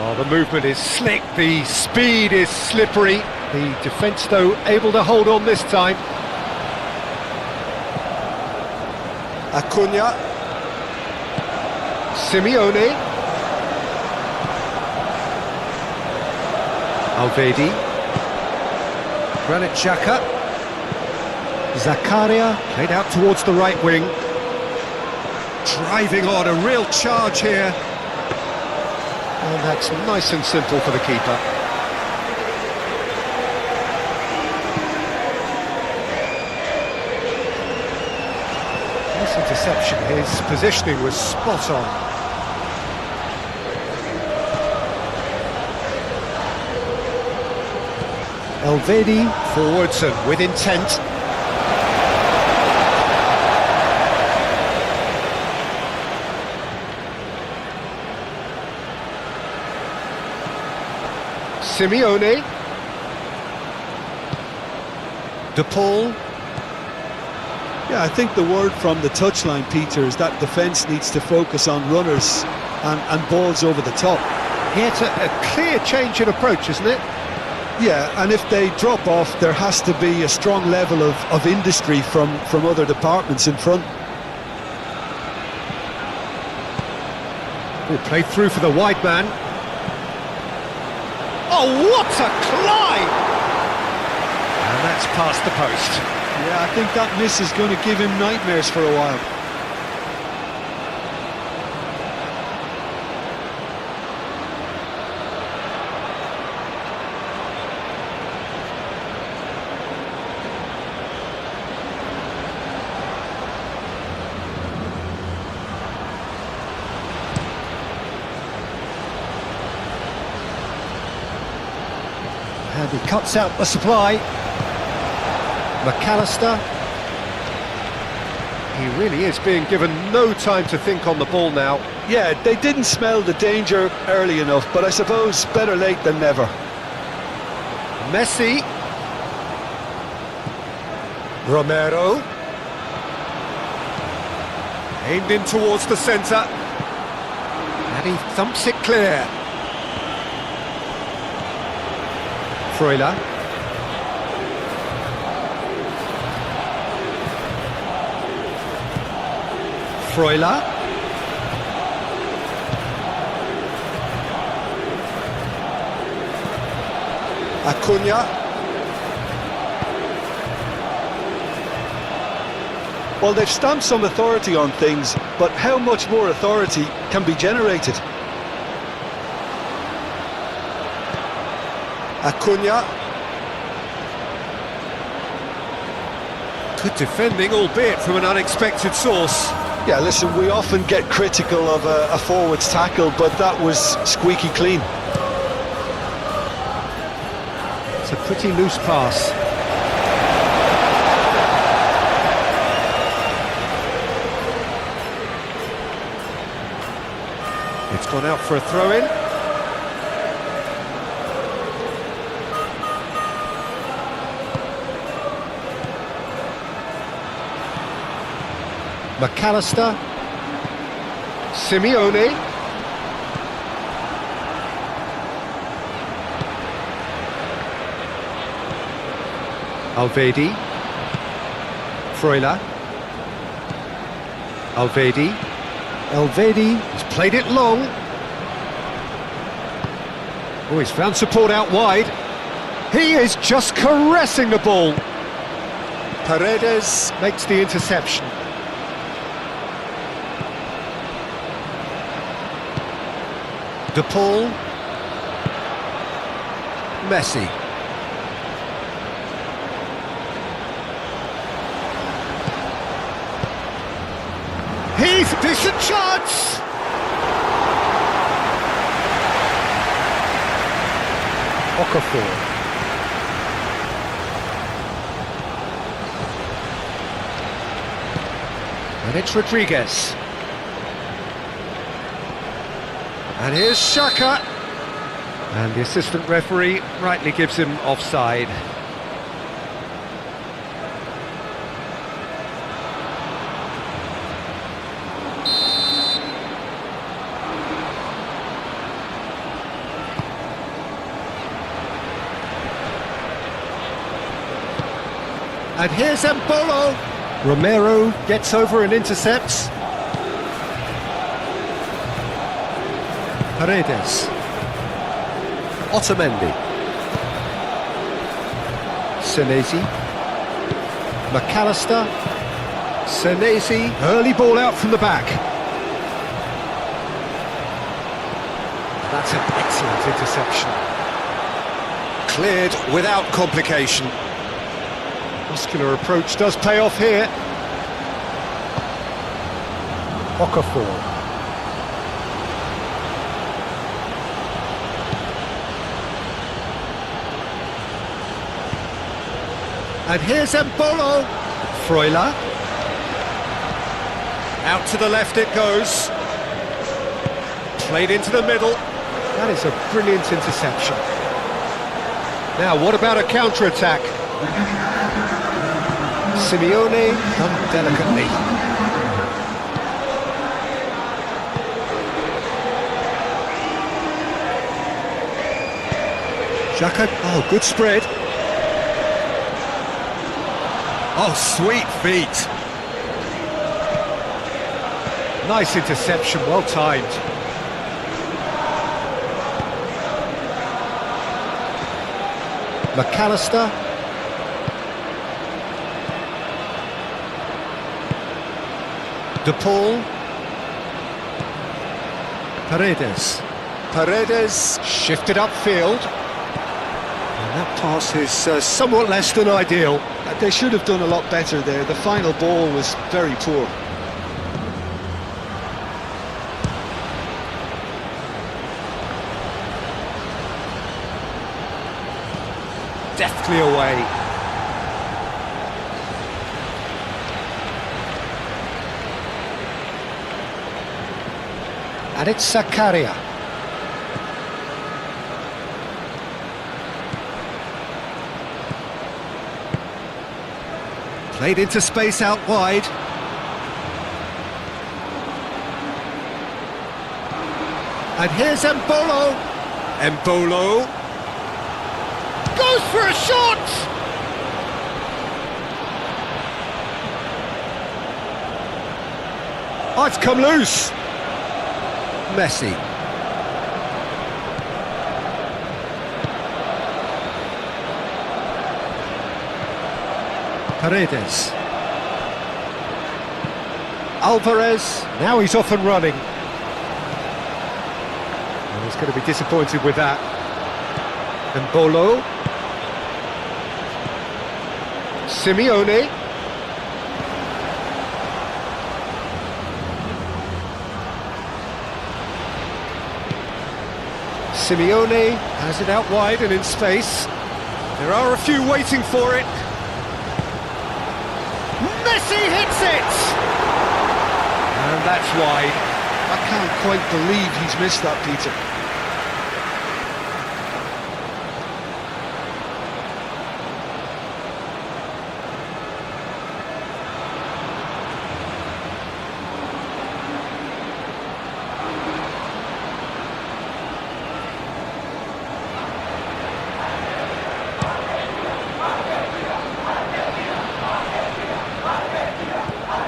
Oh, the movement is slick, the speed is slippery. The defence, though, able to hold on this time. Acuna. Simeone. Alvedi. Granit Xhaka. Zakaria played out towards the right wing. Driving on, a real charge here. And that's nice and simple for the keeper. Nice interception, his positioning was spot on. Alvedi forwards and with intent. Simeone. De Paul. Yeah, I think the word from the touchline, Peter, is that defence needs to focus on runners and balls over the top. Yet a clear change in approach, isn't it? Yeah, and if they drop off, there has to be a strong level of industry from other departments in front. Oh, played through for the wide man. Oh, what a climb! And that's past the post. Yeah, I think that miss is going to give him nightmares for a while. And he cuts out the supply. McAllister. He really is being given no time to think on the ball now. Yeah, they didn't smell the danger early enough, but I suppose better late than never. Messi. Romero. Aimed in towards the centre. And he thumps it clear. Freuler. Freuler. Acuna. Well, they've stamped some authority on things, but how much more authority can be generated? Acuna. Good defending, albeit from an unexpected source. Yeah, listen, we often get critical of a forward's tackle, but that was squeaky clean. It's a pretty loose pass. It's gone out for a throw-in. McAllister. Simeone. Alvedi. Freuler. Alvedi. Alvedi has played it long. Oh, he's found support out wide. He is just caressing the ball. Paredes makes the interception. De Paul. Messi. He's a decent chance! Okafor. And it's Rodriguez. And here's Xhaka. And the assistant referee rightly gives him offside. And here's Embolo. Romero gets over and intercepts. Paredes. Otamendi. Senesi. McAllister. Senesi. Early ball out from the back. That's an excellent interception. Cleared without complication. Muscular approach does pay off here. Okafor. And here's Embolo. Freuler. Out to the left it goes. Played into the middle. That is a brilliant interception. Now, what about a counter-attack? Simeone done delicately. Xhaka, oh, good spread. Oh, sweet feet. Nice interception, well timed. McAllister. De Paul. Paredes. Paredes shifted upfield. And that pass is somewhat less than ideal. They should have done a lot better there. The final ball was very poor. Deftly away. And it's Zakaria. Played into space out wide. And here's Embolo. Embolo goes for a shot! Oh, it's come loose. Messi. Paredes. Alvarez, now he's off and running. And he's going to be disappointed with that. Embolo. Simeone. Simeone has it out wide and in space. There are a few waiting for it. Messi hits it! And that's wide. I can't quite believe he's missed that, Peter.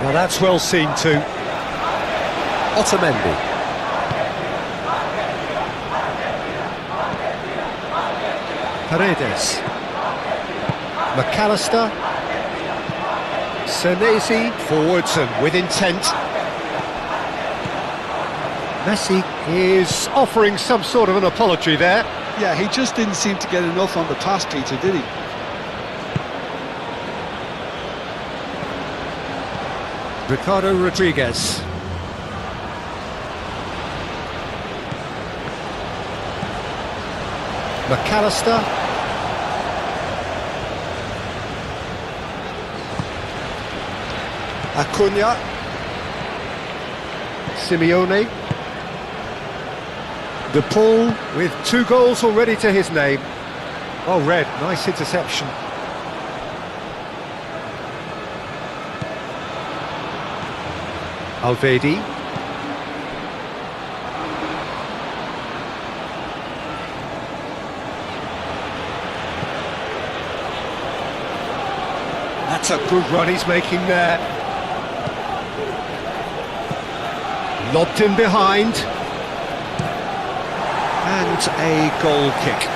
Well, that's well seen too. Otamendi. Paredes. McAllister. Senesi forwards and with intent. Messi is offering some sort of an apology there. Yeah, he just didn't seem to get enough on the pass, Peter, did he? Ricardo Rodriguez. McAllister. Acuna. Simeone. De Paul with 2 goals already to his name. Oh, red, nice interception. Alvedi. That's a good run he's making there. Lobbed in behind. And a goal kick.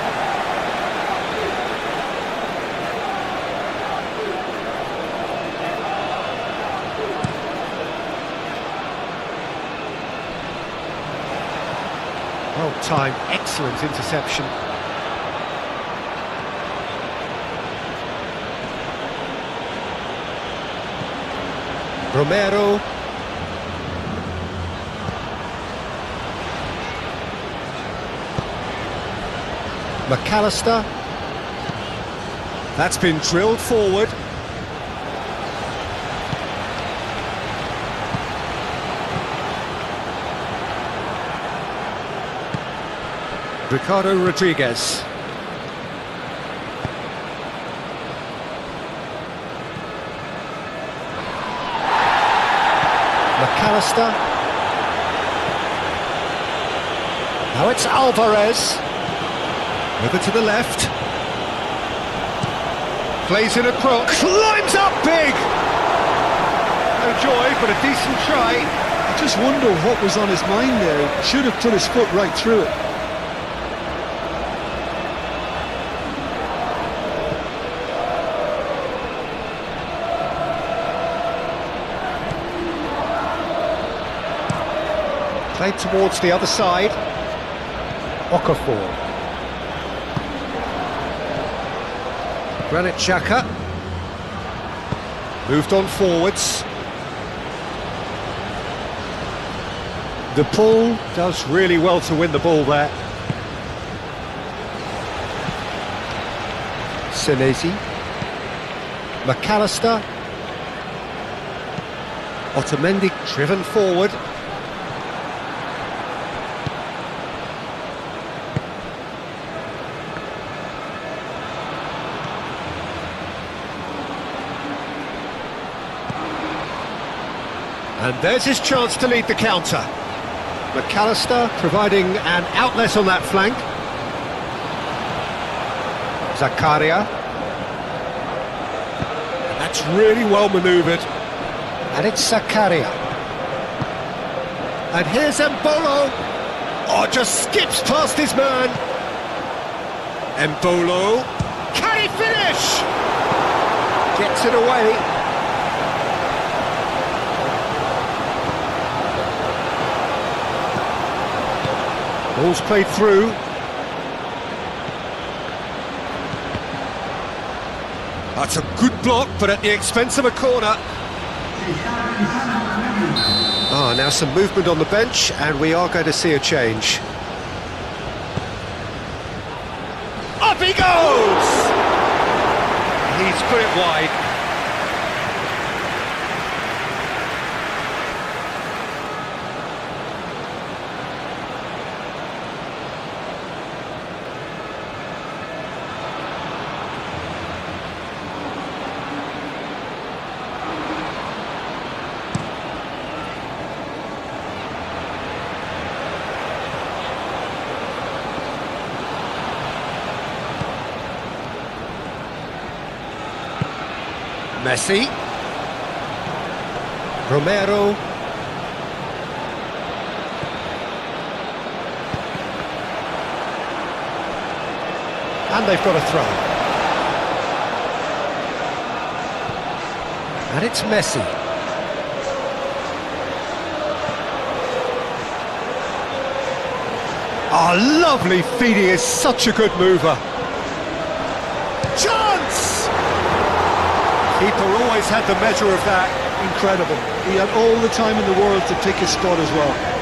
Well timed, excellent interception. Romero. McAllister. That's been drilled forward. Ricardo Rodriguez. McAllister. Now it's Alvarez. Over to the left. Plays in a cross. Climbs up big! No joy, but a decent try. I just wonder what was on his mind there. Should have put his foot right through it. Played towards the other side. Okafor. Granit Xhaka. Moved on forwards. The pull does really well to win the ball there. Senesi. McAllister. Otamendi driven forward. And there's his chance to lead the counter. McAllister providing an outlet on that flank. Zakaria. And that's really well manoeuvred. And it's Zakaria. And here's Mbolo. Oh, just skips past his man. Mbolo. Can he finish? Gets it away. Ball's played through. That's a good block, but at the expense of a corner. Ah, now some movement on the bench, and we are going to see a change. Up he goes! He's put it wide. Messi. Romero. And they've got a throw. And it's Messi. Oh, lovely feed, he is such a good mover. Chance! Keeper always had the measure of that. Incredible. He had all the time in the world to pick his spot as well.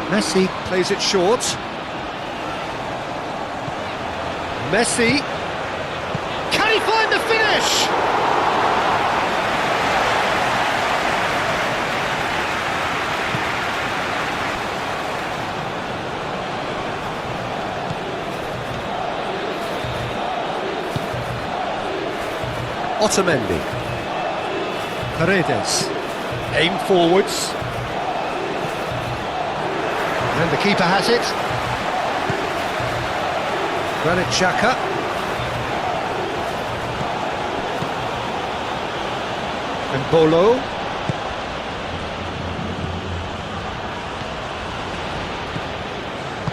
Messi plays it short. Messi. Can he find the finish? Otamendi. Paredes. Aim forwards. And the keeper has it. Granit Xhaka. Mbolo.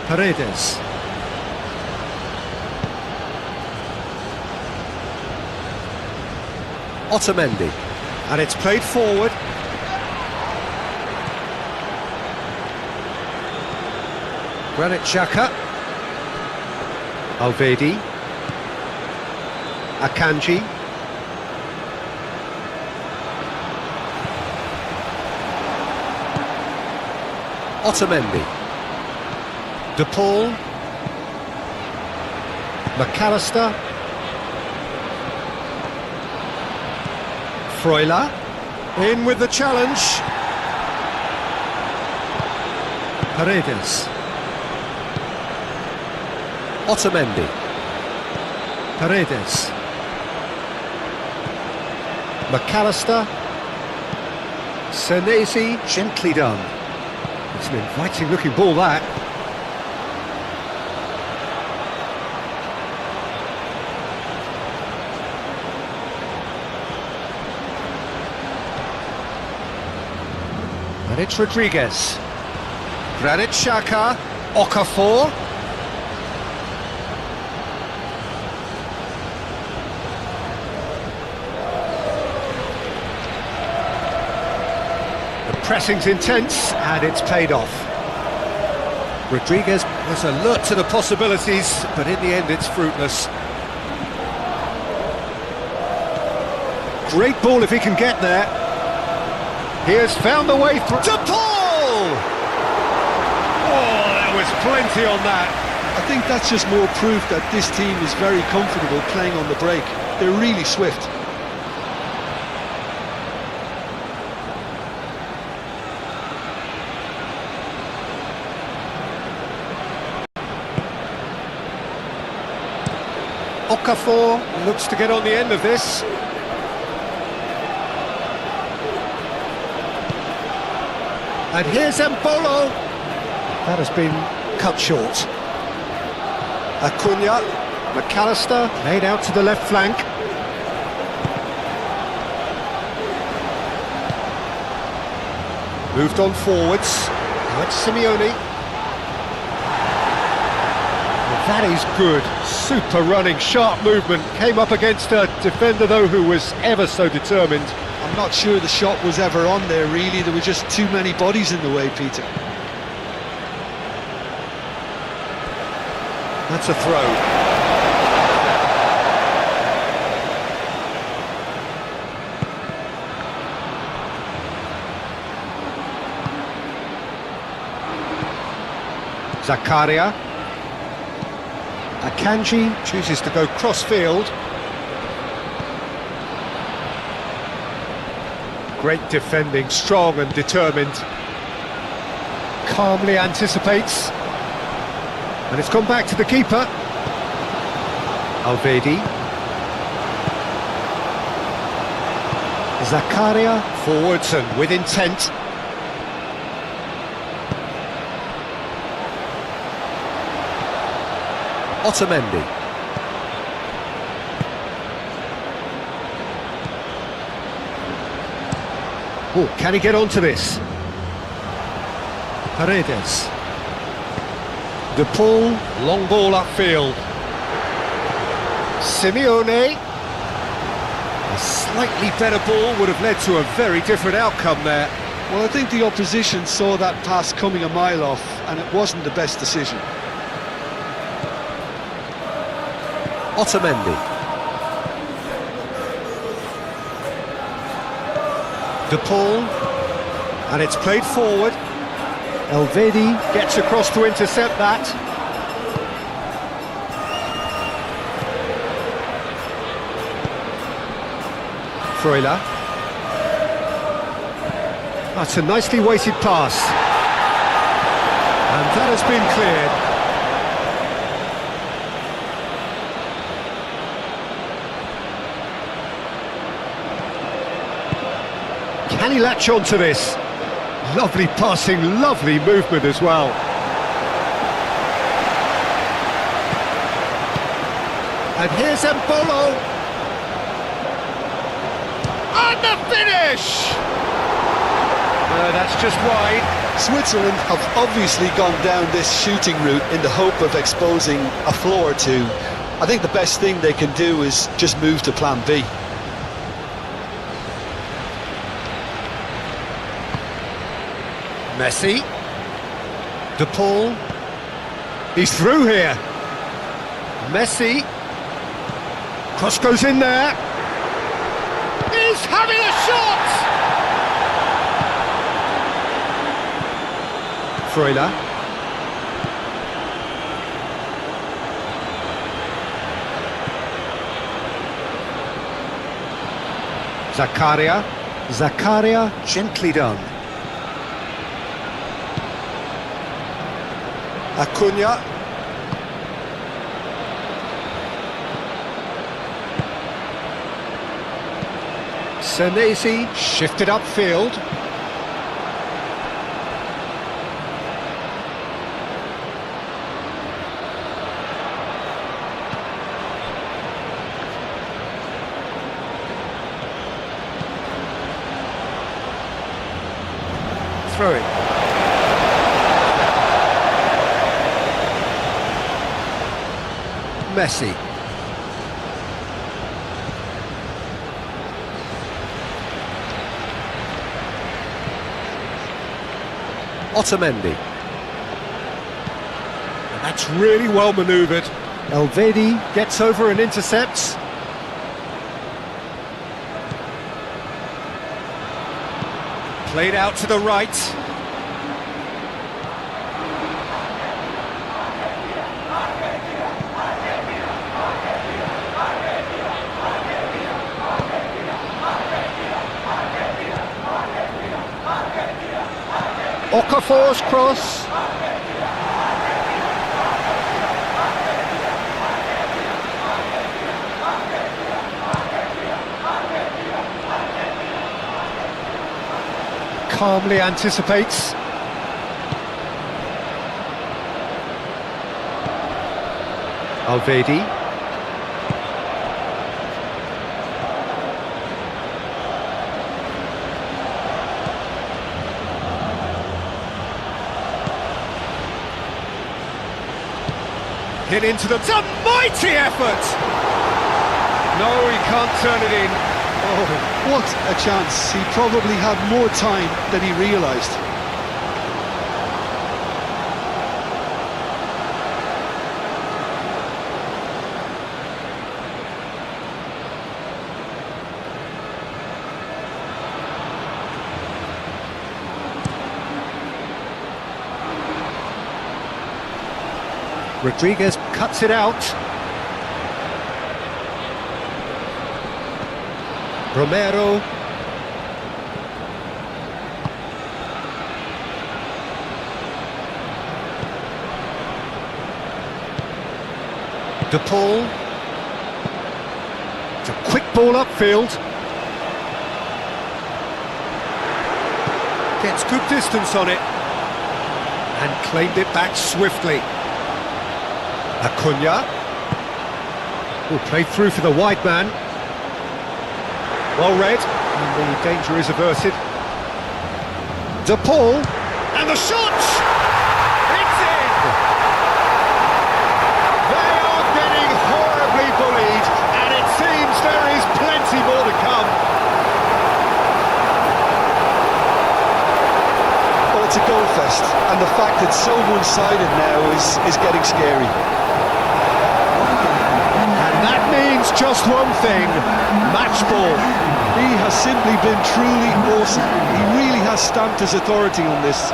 Paredes. Otamendi. And it's played forward. Granit Xhaka. Alvedi. Akanji. Otamendi. De Paul. McAllister. Freuler, in with the challenge. Paredes. Otamendi. Paredes. McAllister. Senesi, gently done. It's an inviting looking ball, that. And it's Rodriguez. Granit Xhaka. Okafor. Pressing's intense, and it's paid off. Rodriguez was alert to the possibilities, but in the end it's fruitless. Great ball if he can get there. He has found the way through. To Paul! Oh, there was plenty on that. I think that's just more proof that this team is very comfortable playing on the break. They're really swift. Okafor looks to get on the end of this. And here's Embolo. That has been cut short. Acuna, McAllister, laid out to the left flank. Moved on forwards. Now it's Simeone. That is good, super running, sharp movement. Came up against a defender though who was ever so determined. I'm not sure the shot was ever on there really, there were just too many bodies in the way, Peter. That's a throw. Zakaria. Akanji chooses to go cross-field. Great defending, strong and determined. Calmly anticipates. And it's gone back to the keeper. Alvedi. Zakaria forwards and with intent. Otamendi. Oh, can he get onto this? Paredes. De Paul, long ball upfield. Simeone. A slightly better ball would have led to a very different outcome there. Well, I think the opposition saw that pass coming a mile off, and it wasn't the best decision. Otamendi. De Paul, and it's played forward. Alvedi gets across to intercept that. Freuler. That's a nicely weighted pass. And that has been cleared. Can he latch on to this? Lovely passing, lovely movement as well. And here's Embolo. And the finish! That's just wide. Switzerland have obviously gone down this shooting route in the hope of exposing a flaw or two. I think the best thing they can do is just move to plan B. Messi. De Paul. He's through here. Messi. Cross goes in there. He's having a shot! Freuler. Zakaria. Zakaria, gently done. Acuna. Senesi shifted upfield. Throw it. Messi. Otamendi. And that's really well manoeuvred. Elvedi gets over and intercepts. Played out to the right. Okafor's cross. Calmly anticipates. Alvedi. Hit into the... It's a mighty effort! No, he can't turn it in. Oh, what a chance. He probably had more time than he realised. Rodriguez cuts it out. Romero. De Paul. It's a quick ball upfield. Gets good distance on it. And claimed it back swiftly. Acuna. Will play through for the wide man. Well read, and the danger is averted. De Paul, and the shot! It's in! They are getting horribly bullied, and it seems there is plenty more to come. Well, it's a goal fest, and the fact it's so one-sided now is getting scary. Means just one thing, match ball. He has simply been truly awesome. He really has stamped his authority on this.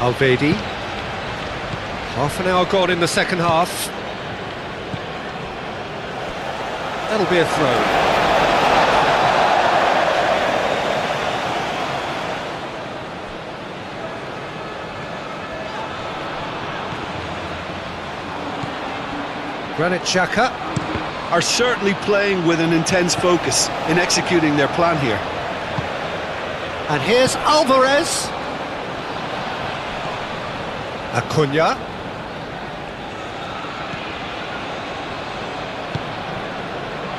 Alvedi. Half an hour gone in the second half. That'll be a throw. Granit Xhaka are certainly playing with an intense focus in executing their plan here. And here's Alvarez. Acuna.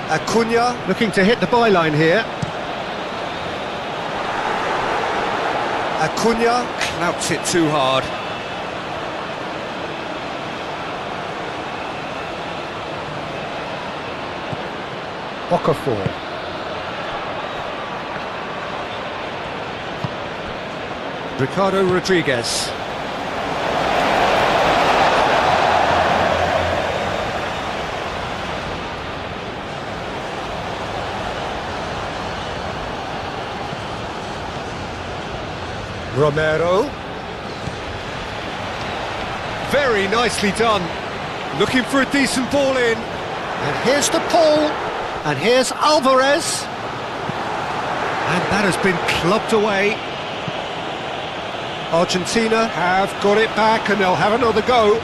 Acuna looking to hit the byline here. Acuna clouts it too hard. Okafor. Ricardo Rodriguez. Romero. Very nicely done. Looking for a decent ball in. And here's the pull. And here's Alvarez. And that has been clubbed away. Argentina have got it back and they'll have another go.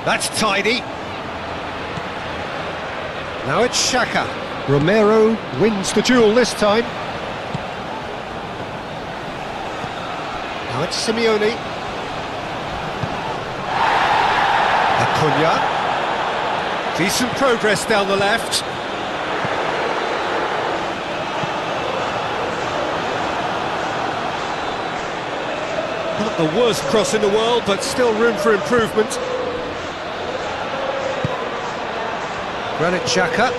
That's tidy. Now it's Xhaka. Romero wins the duel this time. Now it's Simeone. Acuna. Decent progress down the left. Not the worst cross in the world, but still room for improvement. Granit Xhaka.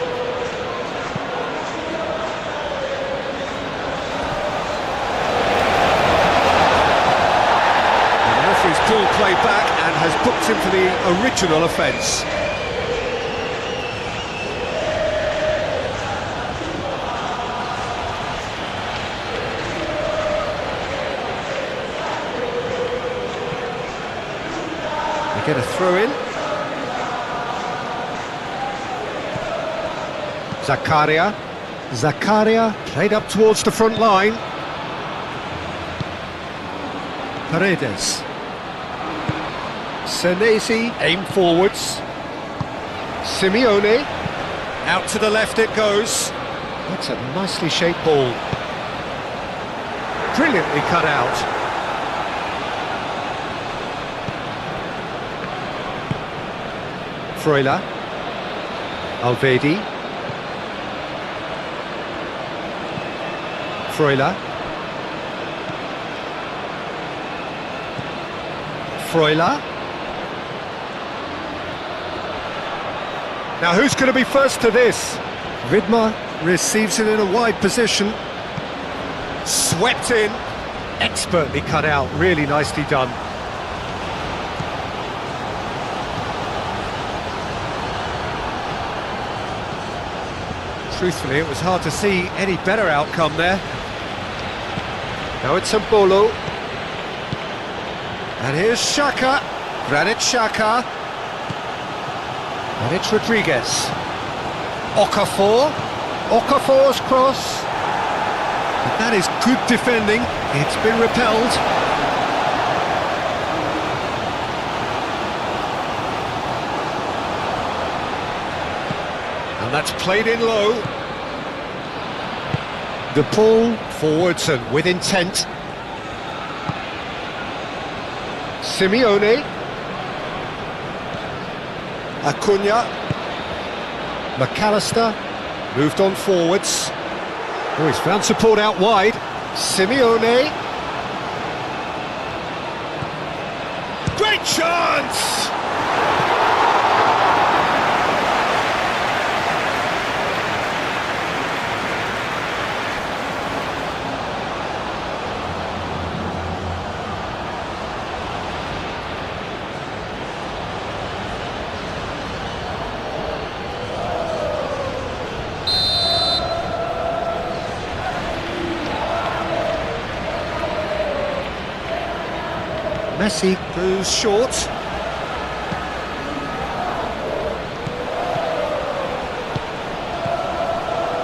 The referee's called play back and has booked him for the original offence. They get a throw in. Zakaria played up towards the front line. Paredes. Senesi aim forwards. Simeone. Out to the left it goes. That's a nicely shaped ball. Brilliantly cut out. Freuler. Alvedi. Freuler. Now who's going to be first to this? Vidmar receives it in a wide position. Swept in. Expertly cut out. Really nicely done. Truthfully, it was hard to see any better outcome there. Now it's Mbolo. And here's Xhaka. Granit Xhaka. And it's Rodriguez. Okafor. Okafor's cross. But that is good defending. It's been repelled. And that's played in low. The pull forwards and with intent. Simeone. Acuna. McAllister moved on forwards. Oh, he's found support out wide. Simeone. Great chance! Messi goes short.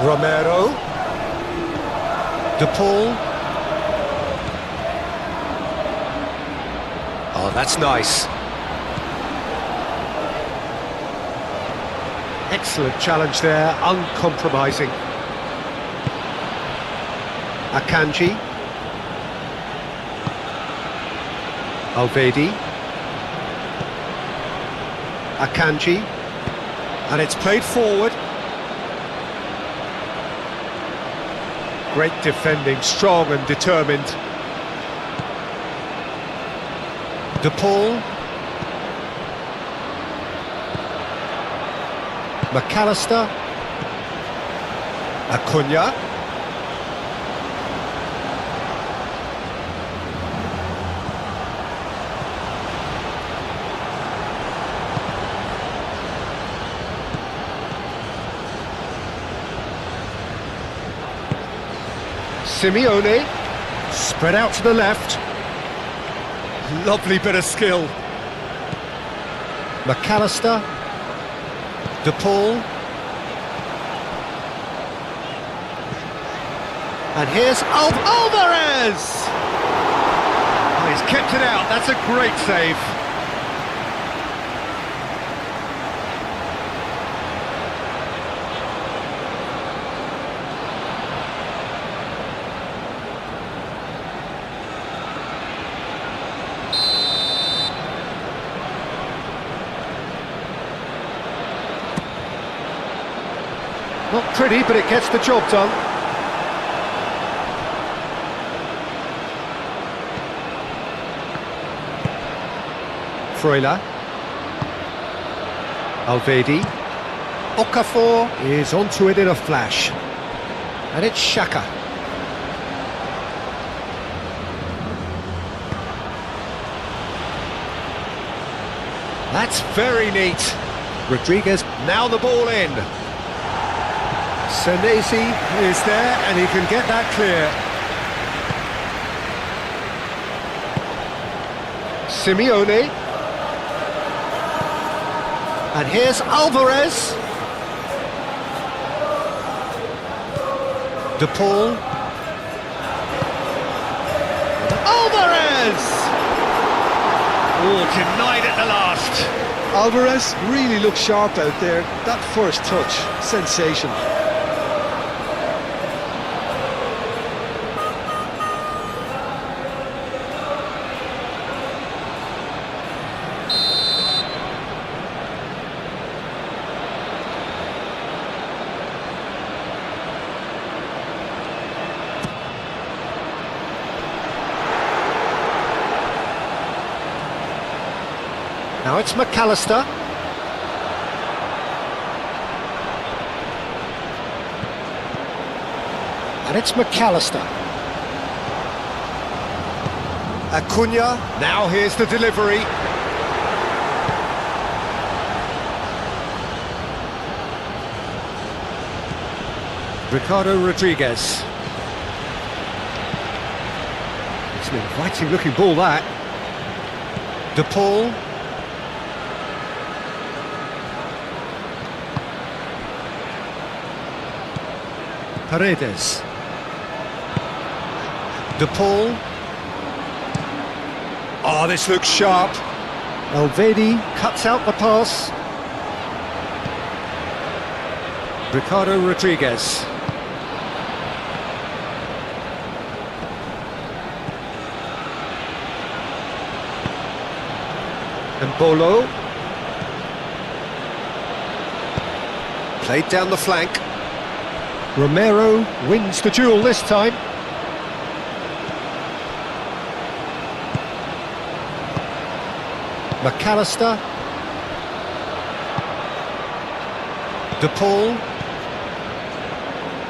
Romero. De Paul. Oh, that's nice. Excellent challenge there, uncompromising. Akanji. Alvedi. Akanji. And it's played forward. Great defending, strong and determined. De Paul. McAllister. Acuna. Simeone, spread out to the left. Lovely bit of skill. McAllister, De Paul. And here's Alvarez! Oh, he's kept it out, that's a great save. Not pretty, but it gets the job done. Freuler. Alvedi. Okafor is onto it in a flash. And it's Xhaka. That's very neat. Rodriguez, now the ball in. Senesi is there and he can get that clear. Simeone. And here's Alvarez. De Paul. Alvarez! Oh, denied at the last. Alvarez really looks sharp out there. That first touch, sensational. Now it's McAllister. And it's McAllister. Acuna, now here's the delivery. Ricardo Rodriguez. It's an inviting looking ball, that. De Paul. Paredes. De Paul. Oh, this looks sharp. Alvedi cuts out the pass. Ricardo Rodriguez. Mbolo. Played down the flank. Romero wins the duel this time. McAllister. De Paul.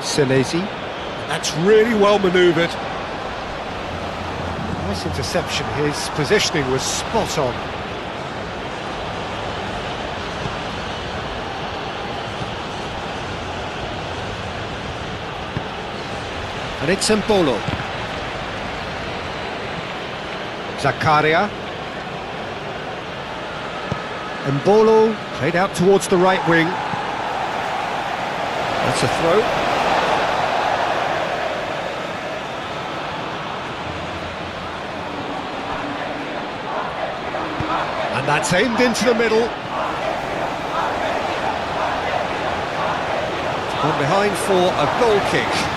Senesi. That's really well manoeuvred. Nice interception. His positioning was spot on. And it's Mbolo. Zakaria. Mbolo played out towards the right wing. That's a throw. And that's aimed into the middle. It's gone behind for a goal kick.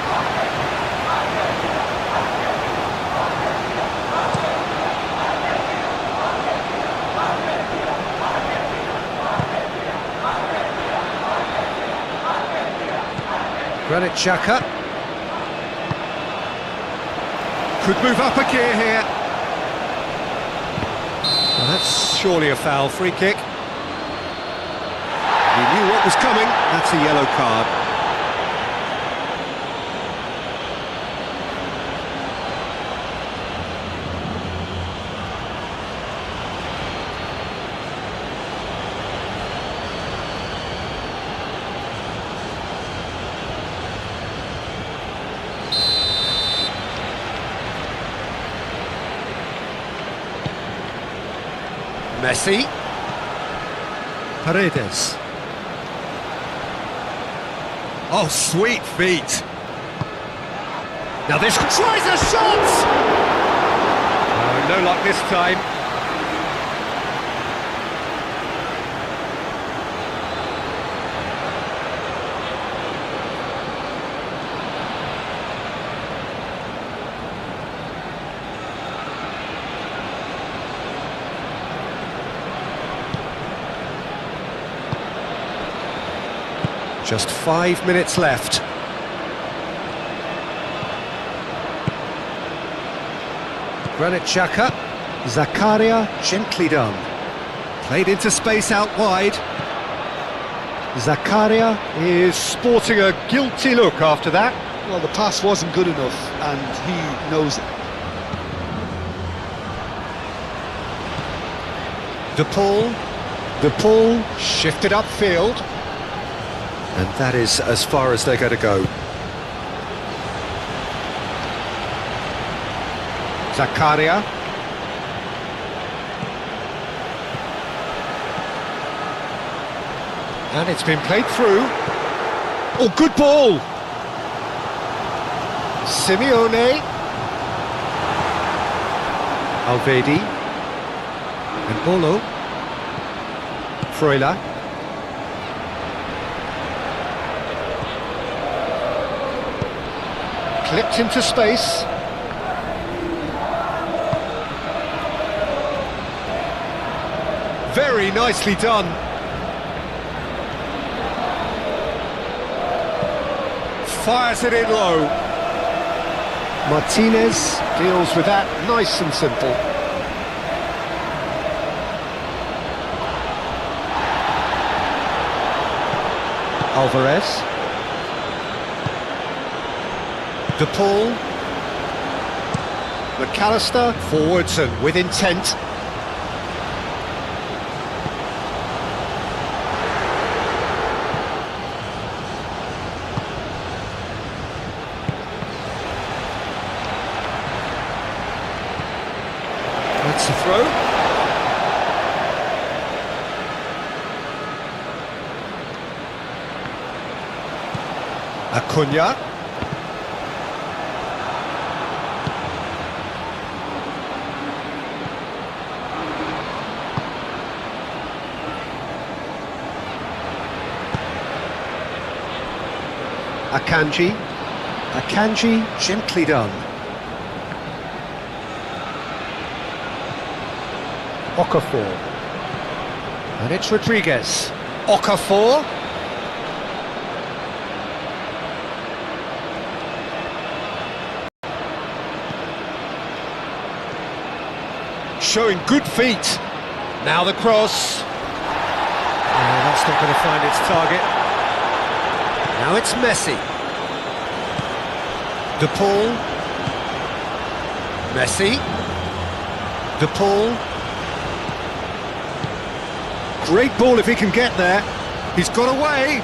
Granit Xhaka could move up a gear here. Well, that's surely a foul. Free kick. He knew what was coming. That's a yellow card. Messi. Paredes. Oh, sweet feet. Now this tries a shot! No luck this time. Just 5 minutes left. Granit Xhaka. Zakaria, gently done. Played into space out wide. Zakaria is sporting a guilty look after that. Well, the pass wasn't good enough, and he knows it. De Paul shifted upfield. And that is as far as they're going to go. Zakaria. And it's been played through. Oh, good ball! Simeone. Alvedi. And Bolo. Freuler. Clipped into space. Very nicely done. Fires it in low. Martinez deals with that nice and simple. Alvarez. De Paul. McAllister forwards and with intent. That's a throw. Acuna. Akanji, gently done. Okafor. And it's Rodriguez. Okafor. Showing good feet. Now the cross. That's not going to find its target. Now it's Messi. De Paul. Messi. De Paul. Great ball if he can get there. He's got away.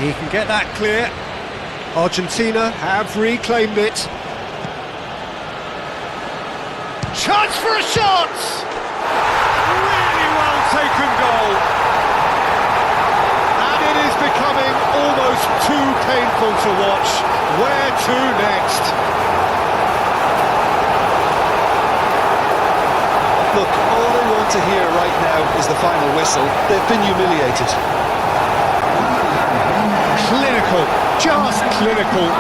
He can get that clear. Argentina have reclaimed it. Chance for a shot! Really well taken goal. And it is becoming almost too painful to watch. Where to next? Look, all they want to hear right now is the final whistle. They've been humiliated. Clinical, just clinical.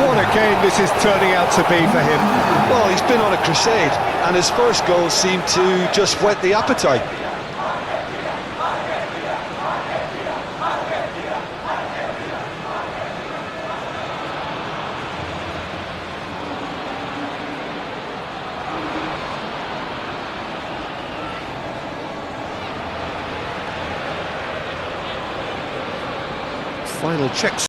What a game this is turning out to be for him. Well, he's been on a crusade, and his first goal seemed to just whet the appetite. Final checks.